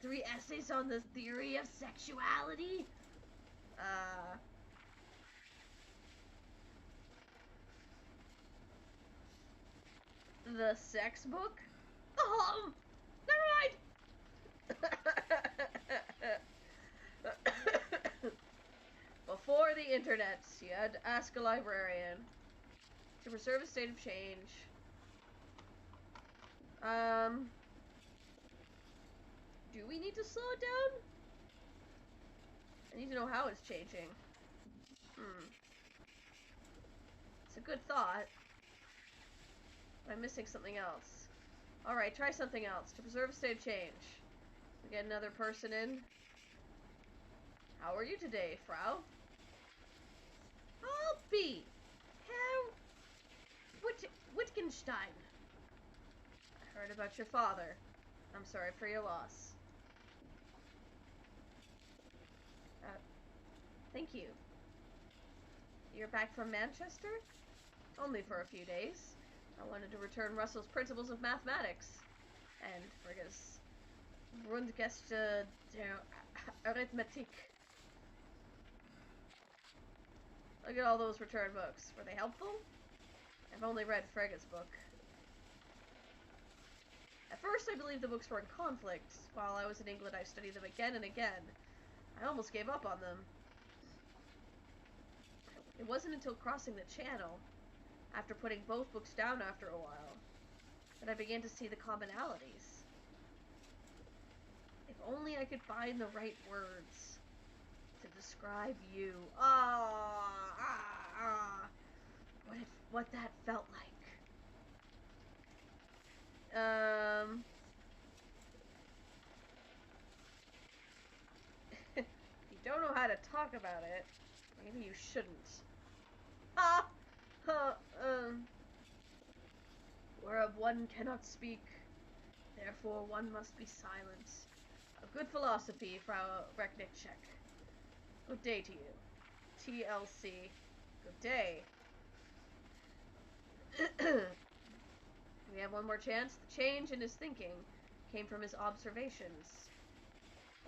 3 essays on the theory of sexuality? The sex book? Never mind! before the internet, you had to ask a librarian. To preserve a state of change. Do we need to slow it down? I need to know how it's changing. It's a good thought. But I'm missing something else. Alright, try something else. To preserve a state of change. We get another person in. How are you today, Frau? I'll be Herr Wittgenstein. I heard about your father. I'm sorry for your loss. Thank you. You're back from Manchester? Only for a few days. I wanted to return Russell's Principles of Mathematics. And Frigga's Grundgesetze der Arithmetik. Look at all those return books. Were they helpful? I've only read Frigga's book. At first, I believed the books were in conflict. While I was in England, I studied them again and again. I almost gave up on them. It wasn't until crossing the channel, after putting both books down after a while, that I began to see the commonalities. If only I could find the right words to describe you. What that felt like. If you don't know how to talk about it, maybe you shouldn't. Whereof one cannot speak, therefore one must be silent. A good philosophy, Frau Recknichek. Good day to you. TLC. Good day. We have one more chance. The change in his thinking came from his observations.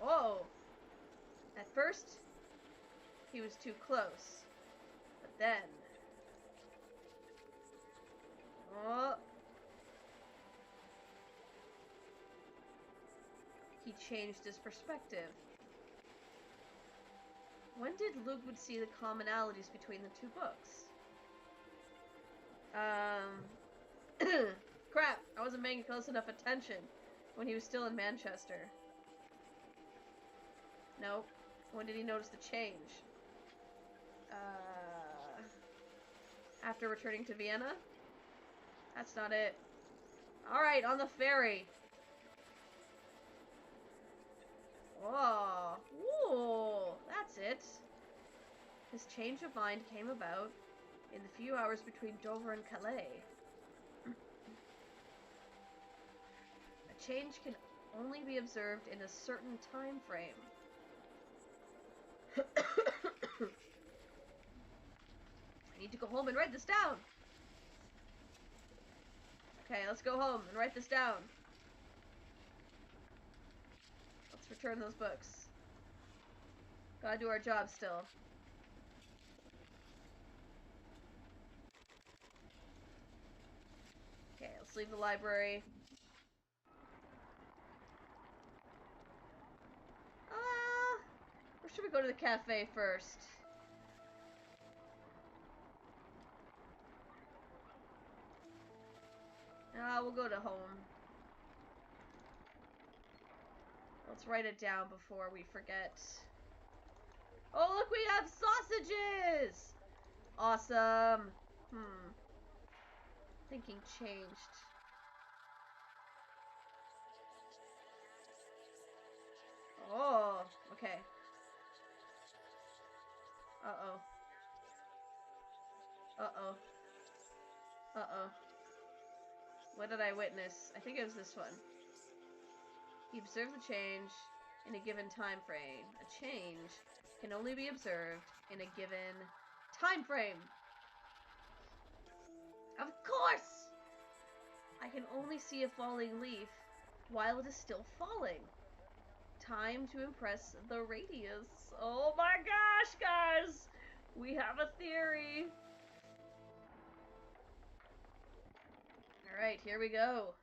Oh! At first, he was too close. But then... Oh! He changed his perspective. When did Ludwig see the commonalities between the two books? Crap! I wasn't paying close enough attention when he was still in Manchester. Nope. When did he notice the change? After returning to Vienna? That's not it. Alright, on the ferry. Oh, ooh, that's it. His change of mind came about in the few hours between Dover and Calais. A change can only be observed in a certain time frame. I need to go home and write this down. Okay, let's go home and write this down. Let's return those books. Gotta do our job still. Okay, let's leave the library. Or should we go to the cafe first? We'll go to home. Let's write it down before we forget. Oh, look, we have sausages! Awesome. Thinking changed. Oh, okay. Uh-oh. Uh-oh. Uh-oh. What did I witness? I think it was this one. He observed the change in a given time frame. A change can only be observed in a given time frame. Of course! I can only see a falling leaf while it is still falling. Time to impress the radius. Oh my gosh, guys! We have a theory. Alright, here we go.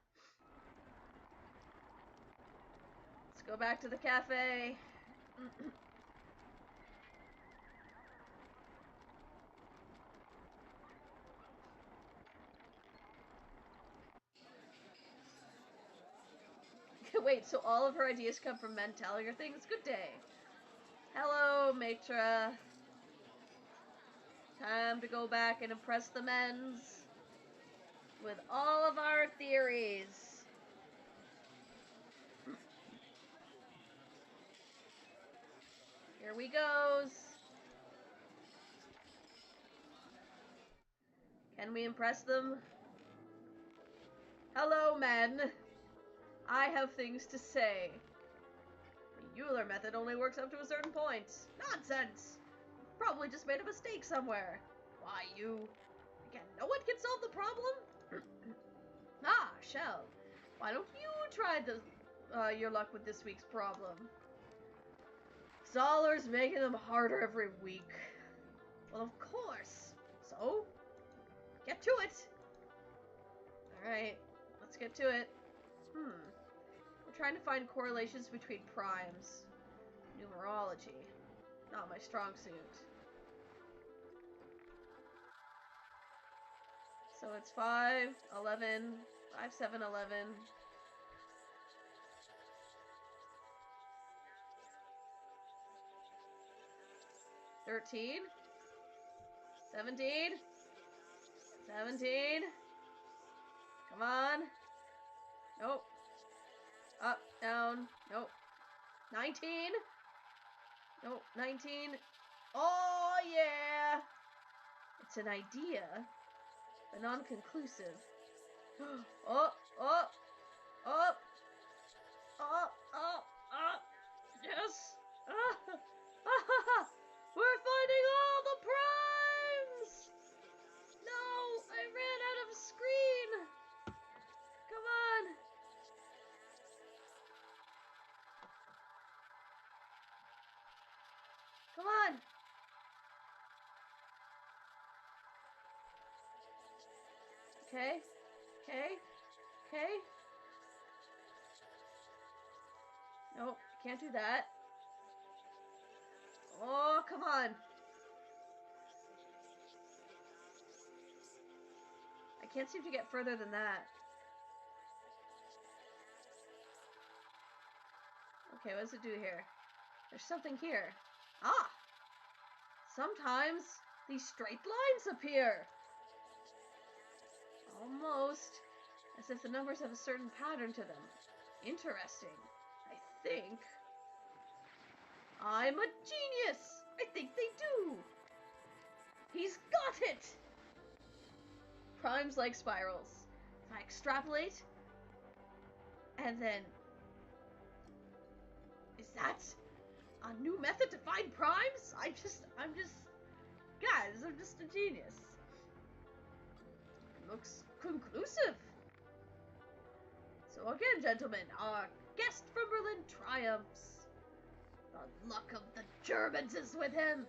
Let's go back to the cafe. Wait, so all of her ideas come from men telling her things? Good day. Hello, Matra. Time to go back and impress the men's with all of our theories. Here we goes. Can we impress them? Hello, men. I have things to say. The Euler method only works up to a certain point. Nonsense! You've probably just made a mistake somewhere. Why, you... Again, no one can solve the problem? Ah, Shell. Why don't you try your luck with this week's problem? Zoller's making them harder every week. Well, of course. So, get to it. Alright, let's get to it. We're trying to find correlations between primes. Numerology. Not my strong suit. So it's 5, 11, 5, 7, 11. 13, 17, 17. Come on. Nope. Up, down. Nope. 19. Nope, 19. Oh, yeah. It's an idea, but non-conclusive. Oh, oh, oh, oh, oh, oh. Yes. We're finding all the primes! No, I ran out of screen. Come on. Come on. Okay. Okay. Okay. Nope, can't do that. Oh, come on. I can't seem to get further than that. Okay, what does it do here? There's something here. Ah! Sometimes these straight lines appear. Almost as if the numbers have a certain pattern to them. Interesting. I think. I'm a genius! I think they do! He's got it! Primes like spirals. If I extrapolate, and then... Is that a new method to find primes? I'm just... Guys, I'm just a genius. Looks conclusive. So again, gentlemen, our guest from Berlin triumphs. The luck of the Germans is with him.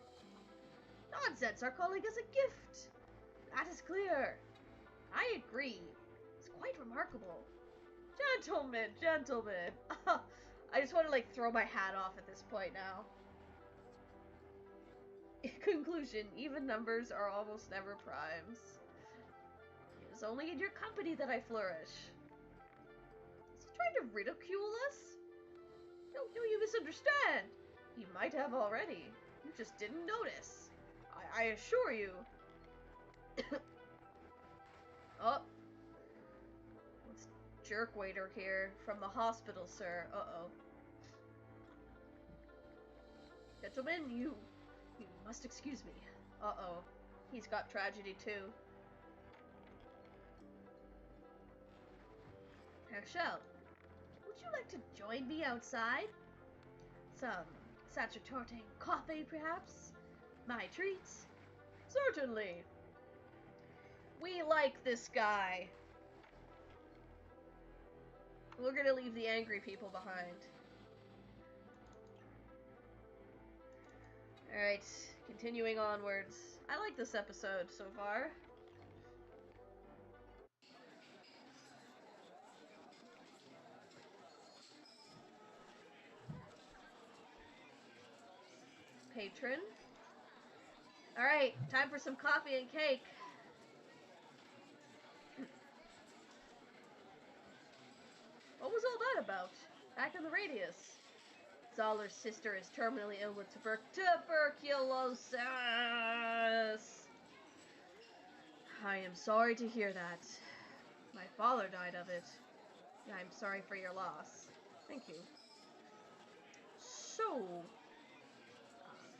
Nonsense, our colleague is a gift. That is clear. I agree. It's quite remarkable. Gentlemen, gentlemen. I just want to, like, throw my hat off at this point now. In conclusion, even numbers are almost never primes. It is only in your company that I flourish. Is he trying to ridicule us? No, you misunderstand. He might have already. You just didn't notice. I assure you. Oh. It's jerkwaiter here from the hospital, sir. Uh-oh. Gentlemen, you must excuse me. Uh-oh. He's got tragedy, too. Herschel, would you like to join me outside? Some sacerdote coffee, perhaps? My treat? Certainly. We like this guy. We're gonna leave the angry people behind. Alright, continuing onwards. I like this episode so far. Patron. Alright, time for some coffee and cake. What was all that about? Back in the radius. Zoller's sister is terminally ill with tuberculosis. I am sorry to hear that. My father died of it. I'm sorry for your loss. Thank you. So,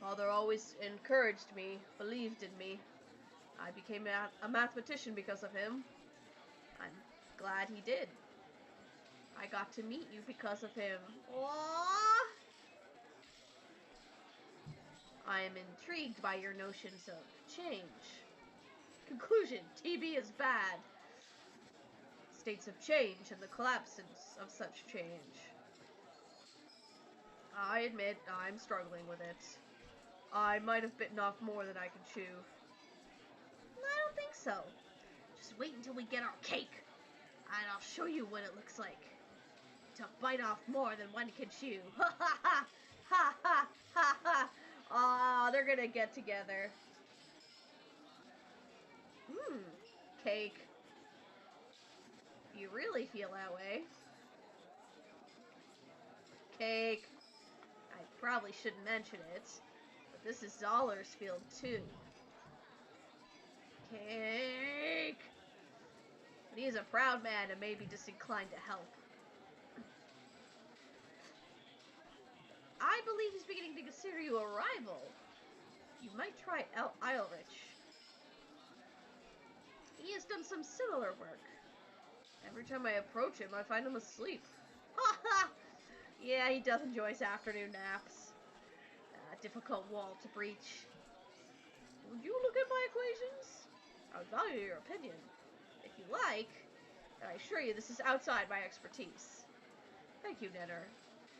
father always encouraged me, believed in me. I became a mathematician because of him. I'm glad he did. I got to meet you because of him. Aww! I am intrigued by your notions of change. Conclusion: TB is bad. States of change and the collapse of such change. I admit I'm struggling with it. I might have bitten off more than I can chew. I don't think so. Just wait until we get our cake, and I'll show you what it looks like to bite off more than one can chew. Ha ha ha! Ha ha ha ha! Aw, they're gonna get together. Cake. If you really feel that way. Cake. I probably shouldn't mention it, but this is Zoller's field too. Cake. But he is a proud man and may be disinclined to help. I believe he's beginning to consider you a rival. You might try Eilrich. He has done some similar work. Every time I approach him, I find him asleep. Ha ha! Yeah, he does enjoy his afternoon naps. Difficult wall to breach. Would you look at my equations? I would value your opinion. If you like, but I assure you this is outside my expertise. Thank you, Netter.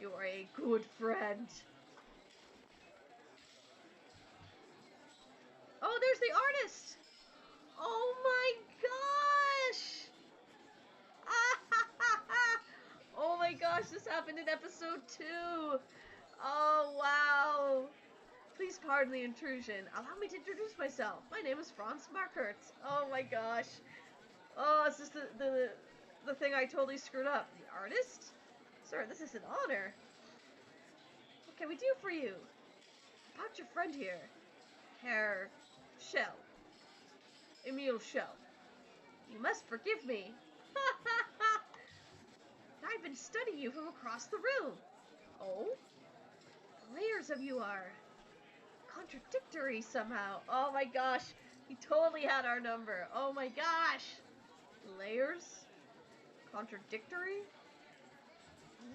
You are a good friend. Oh, there's the artist! Oh my gosh! Oh my gosh, this happened in episode 2! Oh, wow! Please pardon the intrusion. Allow me to introduce myself. My name is Franz Markert. Oh my gosh. Oh, it's just the thing I totally screwed up. The artist? Sir, this is an honor. What can we do for you? About your friend here. Herr Shell. Emil Shell. You must forgive me. I've been studying you from across the room. Oh? The layers of you are contradictory somehow. Oh my gosh. He totally had our number. Oh my gosh. Layers? Contradictory?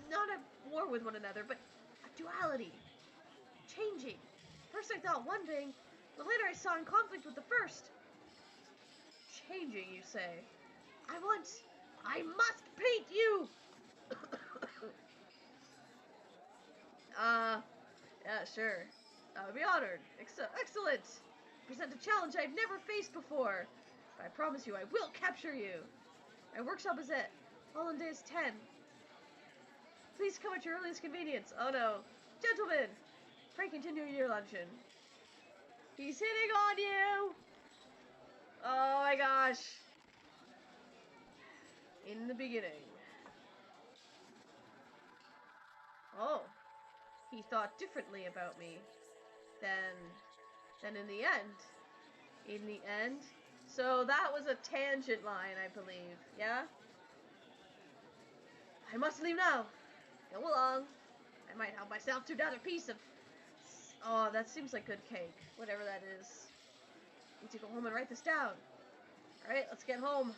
Not at war with one another, but a duality. Changing. First I thought one thing, but later I saw in conflict with the first. Changing, you say? I must paint you! Yeah, sure. I would be honored. Excellent! Present a challenge I've never faced before. But I promise you I will capture you. My workshop is at Hollandaise 10. Please come at your earliest convenience. Oh no. Gentlemen, pray continue your luncheon. He's hitting on you! Oh my gosh. In the beginning. Oh. He thought differently about me. Then in the end. In the end? So that was a tangent line, I believe. Yeah? I must leave now. Go along. I might help myself to another piece of... Oh, that seems like good cake. Whatever that is. Need to go home and write this down. Alright, let's get home.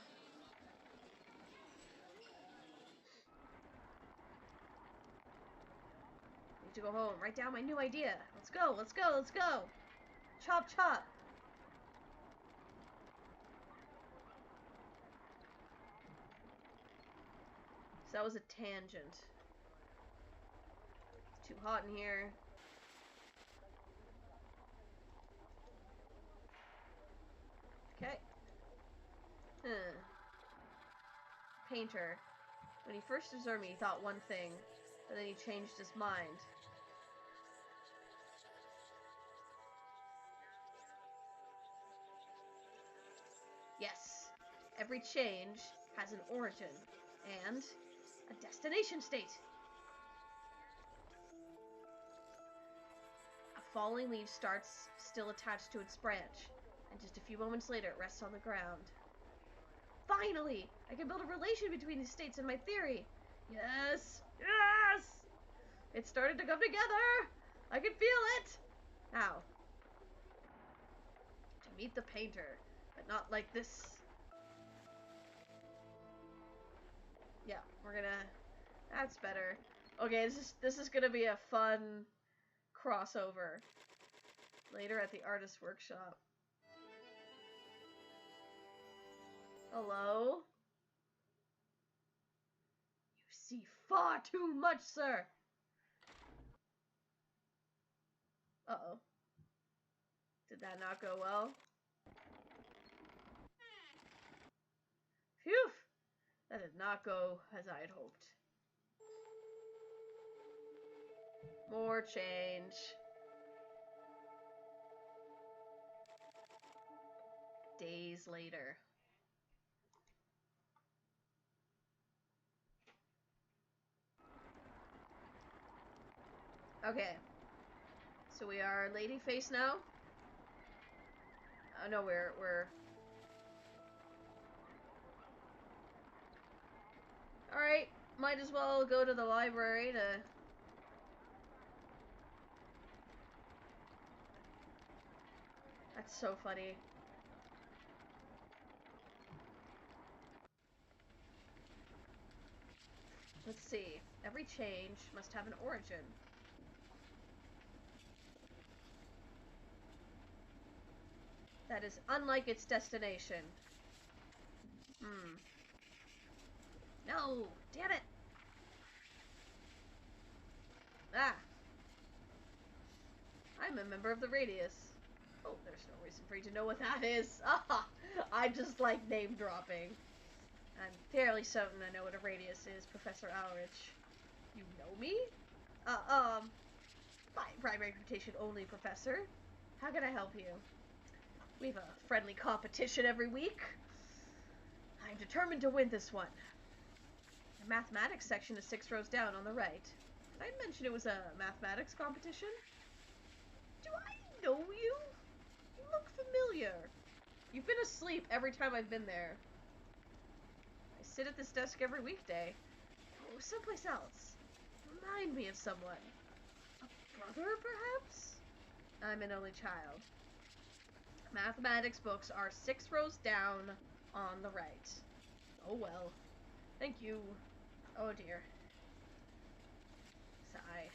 Need to go home. Write down my new idea. Let's go, let's go, let's go. Chop, chop. So that was a tangent. It's too hot in here. Okay. Painter. When he first observed me, he thought one thing, but then he changed his mind. Yes, every change has an origin and a destination state. falling leaf starts still attached to its branch, and just a few moments later it rests on the ground. Finally! I can build a relation between these states in my theory! Yes! Yes! It's starting to come together! I can feel it! How? To meet the painter, but not like this. Yeah, we're gonna... That's better. Okay, this is gonna be a fun crossover later at the artist workshop. Hello? You see far too much, sir! Uh-oh. Did that not go well? Phew! That did not go as I had hoped. More change. Days later. Okay. So we are Ladyface now? Oh no, we're... Alright, might as well go to the library to... That's so funny. Let's see. Every change must have an origin. That is unlike its destination. No! Damn it! Ah! I'm a member of the Radius. Oh, there's no reason for you to know what that is. Ah! I just like name dropping. I'm fairly certain I know what a Radius is, Professor Ulrich. You know me? By reputation only, Professor. How can I help you? We have a friendly competition every week. I'm determined to win this one. The mathematics section is 6 rows down on the right. Did I mention it was a mathematics competition? Do I know you? You look familiar. You've been asleep every time I've been there. I sit at this desk every weekday. Oh, someplace else. Remind me of someone. A brother, perhaps? I'm an only child. Mathematics books are 6 rows down on the right. Oh well. Thank you. Oh dear. Sigh.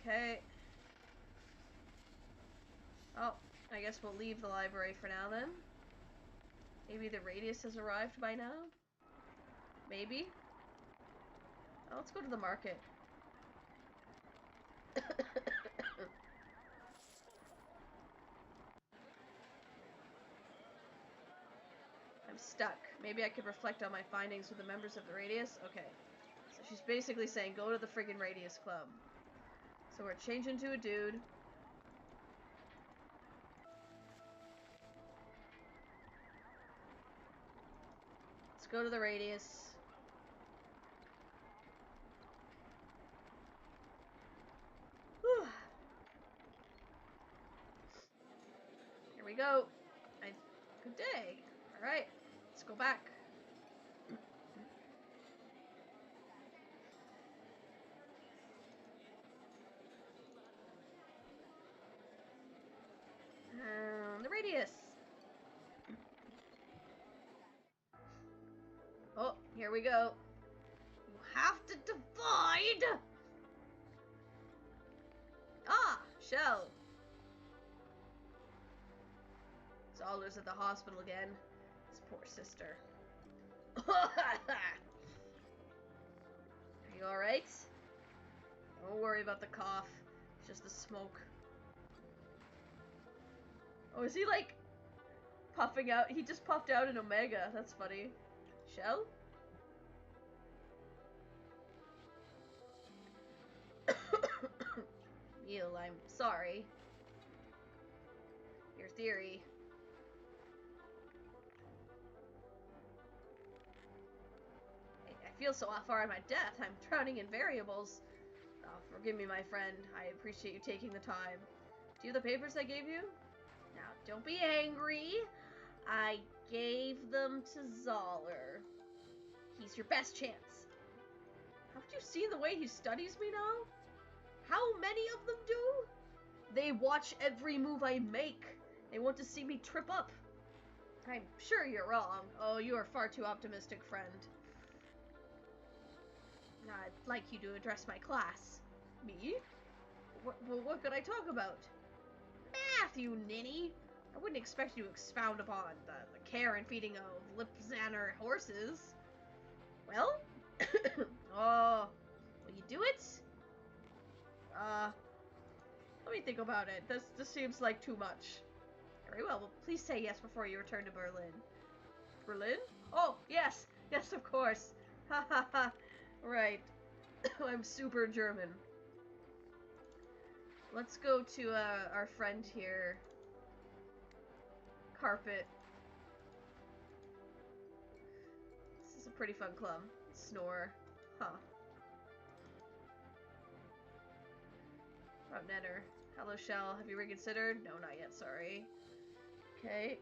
Okay. Oh, I guess we'll leave the library for now then. Maybe the Radius has arrived by now? Maybe? Oh, let's go to the market. I'm stuck. Maybe I could reflect on my findings with the members of the Radius? Okay. So she's basically saying, go to the friggin' Radius Club. So we're changing to a dude. Let's go to the Radius. Whew. Here we go. Good day. Alright, let's go back. The Radius. Oh, here we go. You have to divide! Ah, Shell. Zolder's at the hospital again. His poor sister. Are you alright? Don't worry about the cough. It's just the smoke. Oh, is he like puffing out? He just puffed out an Omega. That's funny. Shell? Neil, I'm sorry. Your theory. I feel so far on my depth. I'm drowning in variables. Oh, forgive me, my friend. I appreciate you taking the time. Do you have the papers I gave you? Now, don't be angry. I gave them to Zoller. He's your best chance. Haven't you seen the way he studies me now? How many of them do? They watch every move I make. They want to see me trip up. I'm sure you're wrong. Oh, you are far too optimistic, friend. I'd like you to address my class. Me? What could I talk about? Math, you ninny! I wouldn't expect you to expound upon the care and feeding of Lipzanner horses. Well? Oh, will you do it? Let me think about it. This seems like too much. Very well, please say yes before you return to Berlin. Berlin? Oh, yes! Yes, of course! Ha ha ha! Right. I'm super German. Let's go to our friend here. Carpet. This is a pretty fun club. Snore. Huh. Rob Netter. Hello, Shell. Have you reconsidered? No, not yet, sorry. Okay.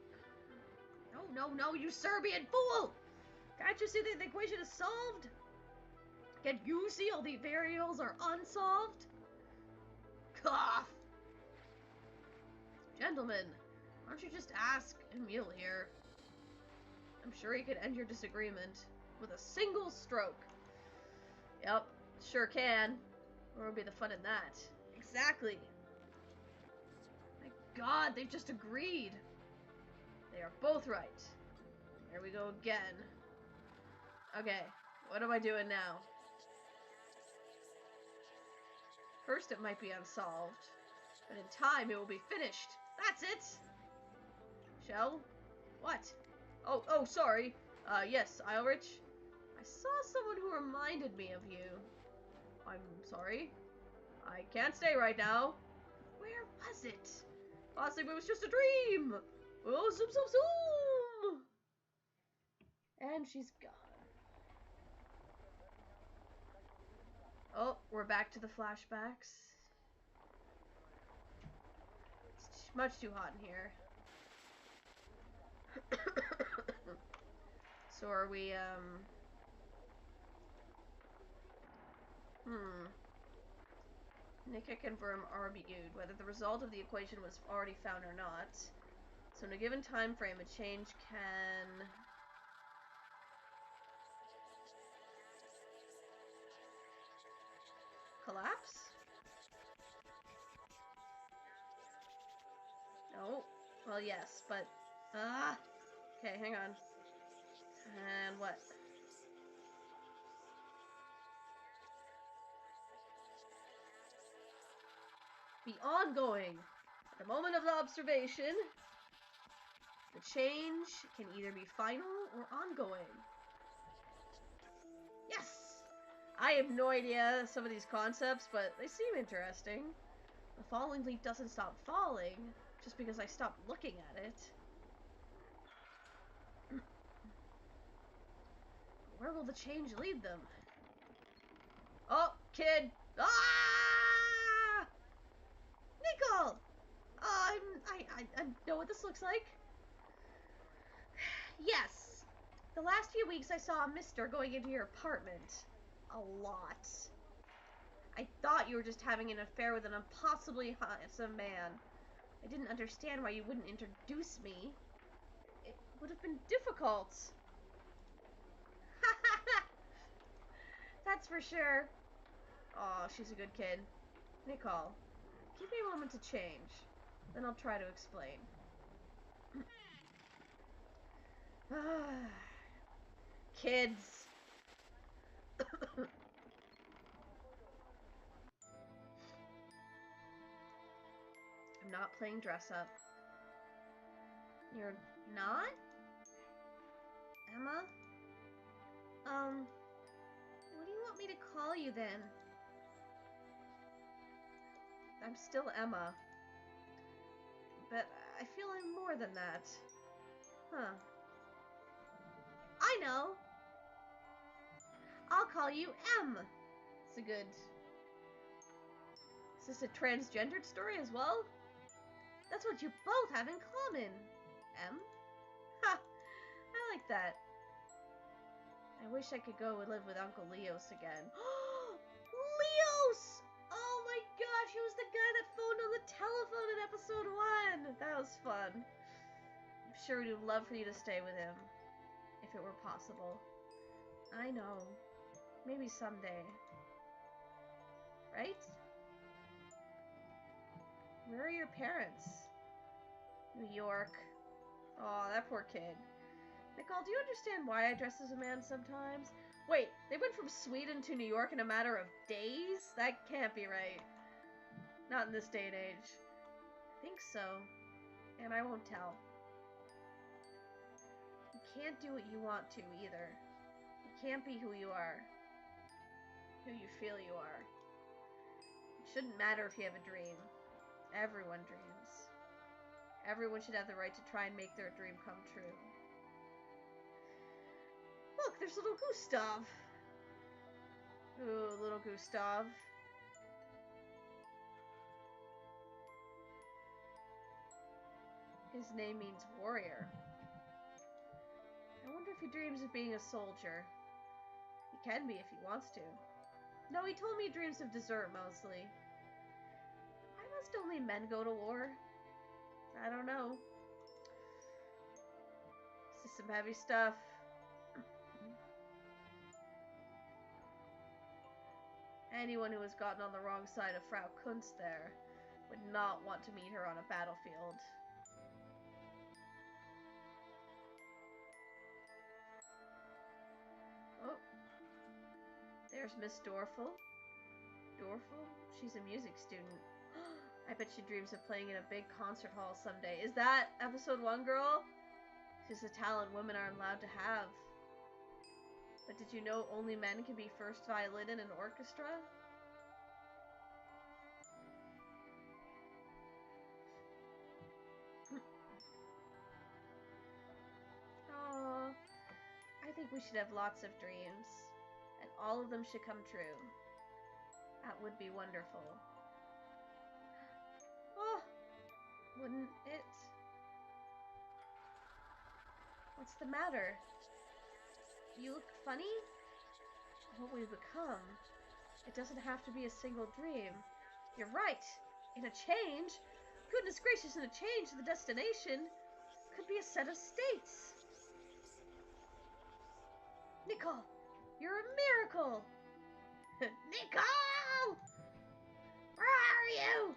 No, you Serbian fool! Can't you see that the equation is solved? Can you see all the variables are unsolved? Cough! Gentlemen, why don't you just ask Emil here? I'm sure he could end your disagreement with a single stroke. Yep, sure can. Where would be the fun in that? Exactly. My God, they've just agreed. They are both right. There we go again. Okay, what am I doing now? First it might be unsolved, but in time it will be finished. That's it! Shell? What? Oh, sorry. Yes, Eilrich? I saw someone who reminded me of you. I'm sorry. I can't stay right now. Where was it? Possibly it was just a dream! Oh, zoom, zoom, zoom! And she's gone. Oh, we're back to the flashbacks. It's much too hot in here. So are we, Nick can confirm argued whether the result of the equation was already found or not. So in a given time frame, a change can... collapse? No. Well, yes, but... Okay, hang on. And what? Be ongoing. At the moment of the observation, the change can either be final or ongoing. Yes! I have no idea some of these concepts, but they seem interesting. The falling leaf doesn't stop falling just because I stopped looking at it. Where will the change lead them? Oh, kid! Ah! Nicole! I know what this looks like. Yes. The last few weeks I saw a mister going into your apartment. A lot. I thought you were just having an affair with an impossibly handsome man. I didn't understand why you wouldn't introduce me. It would have been difficult. That's for sure. Aw, she's a good kid. Nicole, give me a moment to change. Then I'll try to explain. Kids. I'm not playing dress up. You're not? Emma? What do you want me to call you then? I'm still Emma. But I feel I'm more than that. Huh. I know! I'll call you M. It's a good... Is this a transgendered story as well? That's what you both have in common. M? Ha! I like that. I wish I could go and live with Uncle Leos again. Leos! Oh my gosh, he was the guy that phoned on the telephone in episode 1. That was fun. I'm sure we'd love for you to stay with him. If it were possible. I know. Maybe someday. Right? Where are your parents? New York. Aw, that poor kid. Nicole, do you understand why I dress as a man sometimes? Wait, they went from Sweden to New York in a matter of days? That can't be right. Not in this day and age. I think so. And I won't tell. You can't do what you want to, either. You can't be who you are. Who you feel you are. It shouldn't matter if you have a dream. Everyone dreams. Everyone should have the right to try and make their dream come true. Look, there's little Gustav. Ooh, little Gustav. His name means warrior. I wonder if he dreams of being a soldier. He can be if he wants to. No, he told me he dreams of dessert mostly. Why must only men go to war? I don't know. This is some heavy stuff. Anyone who has gotten on the wrong side of Frau Kunst there would not want to meet her on a battlefield. Oh. There's Miss Dorfel. Dorfel? She's a music student. I bet she dreams of playing in a big concert hall someday. Is that episode 1 girl? She's a talent women aren't allowed to have. But did you know only men can be first violin in an orchestra? Aww. I think we should have lots of dreams. And all of them should come true. That would be wonderful. Oh, wouldn't it? What's the matter? You look funny? What we've become. It doesn't have to be a single dream. You're right. In a change, goodness gracious, in a change, the destination could be a set of states. Nicole, you're a miracle. Nicole! Where are you?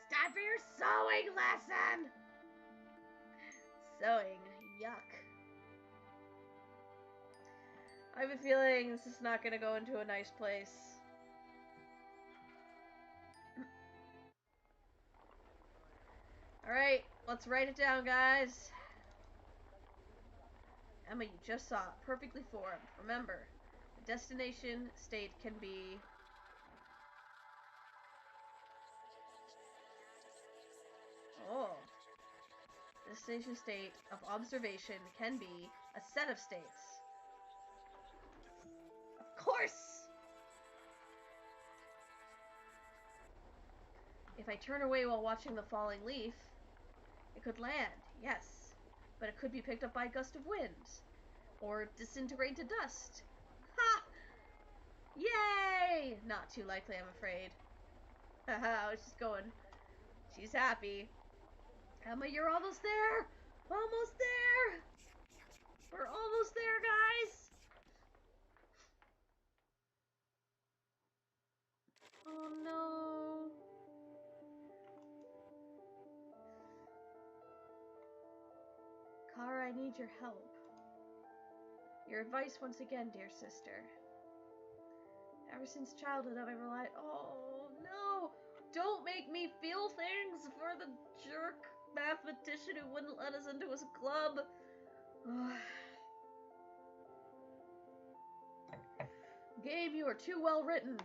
It's time for your sewing lesson. Sewing, yuck. I have a feeling this is not going to go into a nice place. Alright, let's write it down, guys. Emma, you just saw it. Perfectly formed. Remember, the destination state can be... Oh. Destination state of observation can be a set of states. Of course! If I turn away while watching the falling leaf, it could land, yes. But it could be picked up by a gust of wind. Or disintegrate to dust. Ha! Yay! Not too likely, I'm afraid. Haha, I was just going. She's happy. Emma, you're almost there! Almost there! We're almost there, guys! Oh no. Kara, I need your help. Your advice once again, dear sister. Ever since childhood, I've relied... Oh, no! Don't make me feel things for the jerk mathematician who wouldn't let us into his club. Gabe, you are too well written.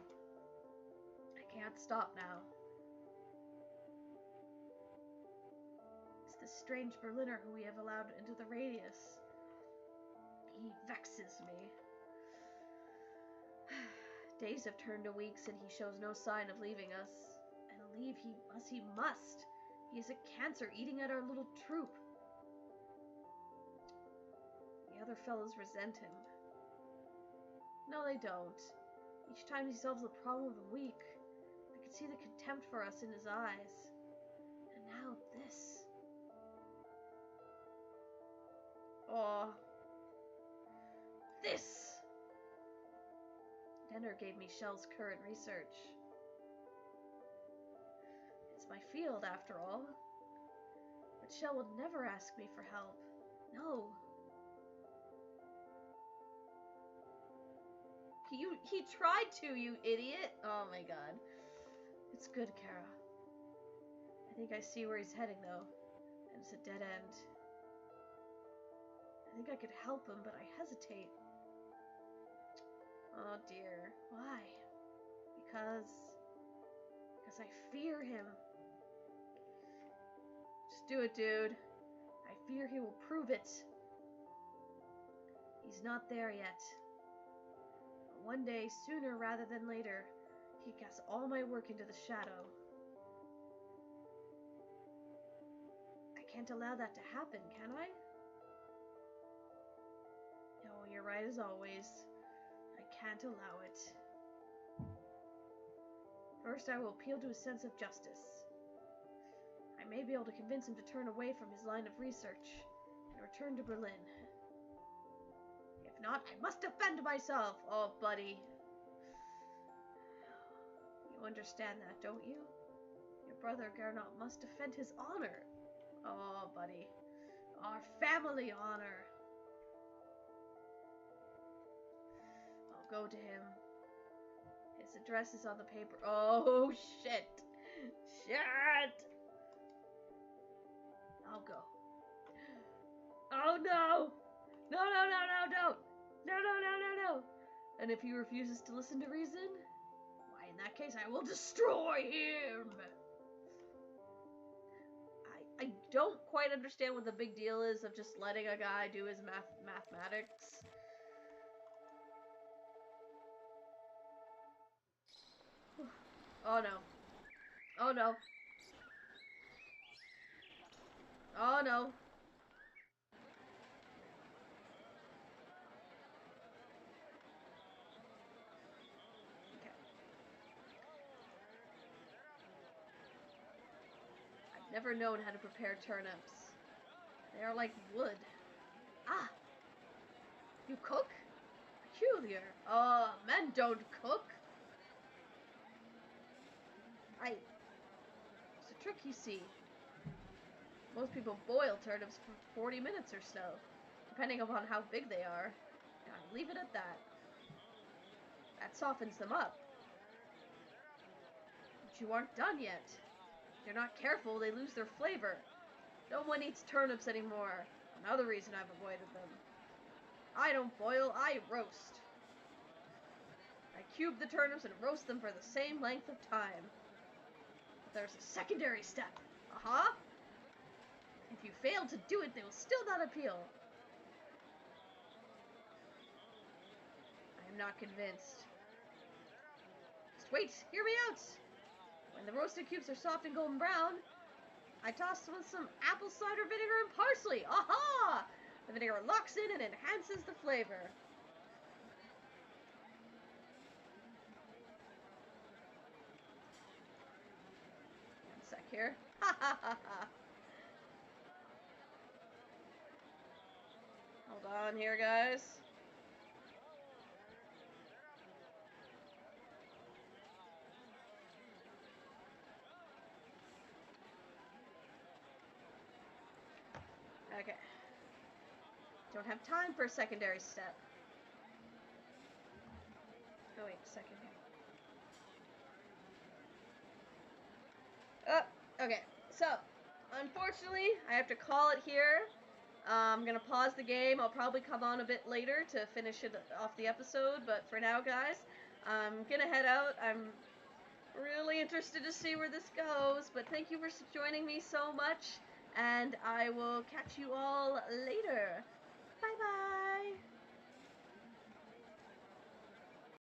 I can't stop now. It's this strange Berliner who we have allowed into the radius. He vexes me. Days have turned to weeks and he shows no sign of leaving us. And leave he must. He is a cancer eating at our little troop. The other fellows resent him. No, they don't. Each time he solves the problem of the week, I could see the contempt for us in his eyes. And now this. Oh. This! Denner gave me Shell's current research. It's my field, after all. But Shell would never ask me for help. No. He tried to, you idiot! Oh my god. It's good, Kara. I think I see where he's heading, though. And it's a dead end. I think I could help him, but I hesitate. Oh dear. Why? Because I fear him. Just do it, dude. I fear he will prove it. He's not there yet. But one day, sooner rather than later, he casts all my work into the shadow. I can't allow that to happen, can I? No, you're right as always. I can't allow it. First, I will appeal to his sense of justice. I may be able to convince him to turn away from his line of research and return to Berlin. If not, I must defend myself! Oh, buddy. You understand that, don't you? Your brother Gernot must defend his honor. Oh, buddy. Our family honor. I'll go to him. His address is on the paper. Oh, shit. Shit! I'll go. Oh, no! No, no, no, no, don't! No, no, no, no, no! And if he refuses to listen to reason, why, in that case, I will destroy him! I don't quite understand what the big deal is of just letting a guy do his mathematics. Oh no. Oh no. Oh no. Okay. I've never known how to prepare turnips. They are like wood. Ah! You cook? Peculiar. Men don't cook. It's a trick, you see. Most people boil turnips for 40 minutes or so, depending upon how big they are. And I leave it at that. That softens them up. But you aren't done yet. If you're not careful, they lose their flavor. No one eats turnips anymore. Another reason I've avoided them. I don't boil, I roast. I cube the turnips and roast them for the same length of time. But there's a secondary step. If you fail to do it, they will still not appeal. I am not convinced. Just wait, hear me out. When the roasted cubes are soft and golden brown, I toss them with some apple cider vinegar and parsley. Aha! The vinegar locks in and enhances the flavor. One sec here. Ha ha ha ha. Hold on here, guys. Okay. Don't have time for a secondary step. Oh, wait a second here. Okay. So, unfortunately, I have to call it here. I'm gonna pause the game. I'll probably come on a bit later to finish it off the episode, but for now, guys, I'm gonna head out. I'm really interested to see where this goes, but thank you for joining me so much, and I will catch you all later. Bye-bye!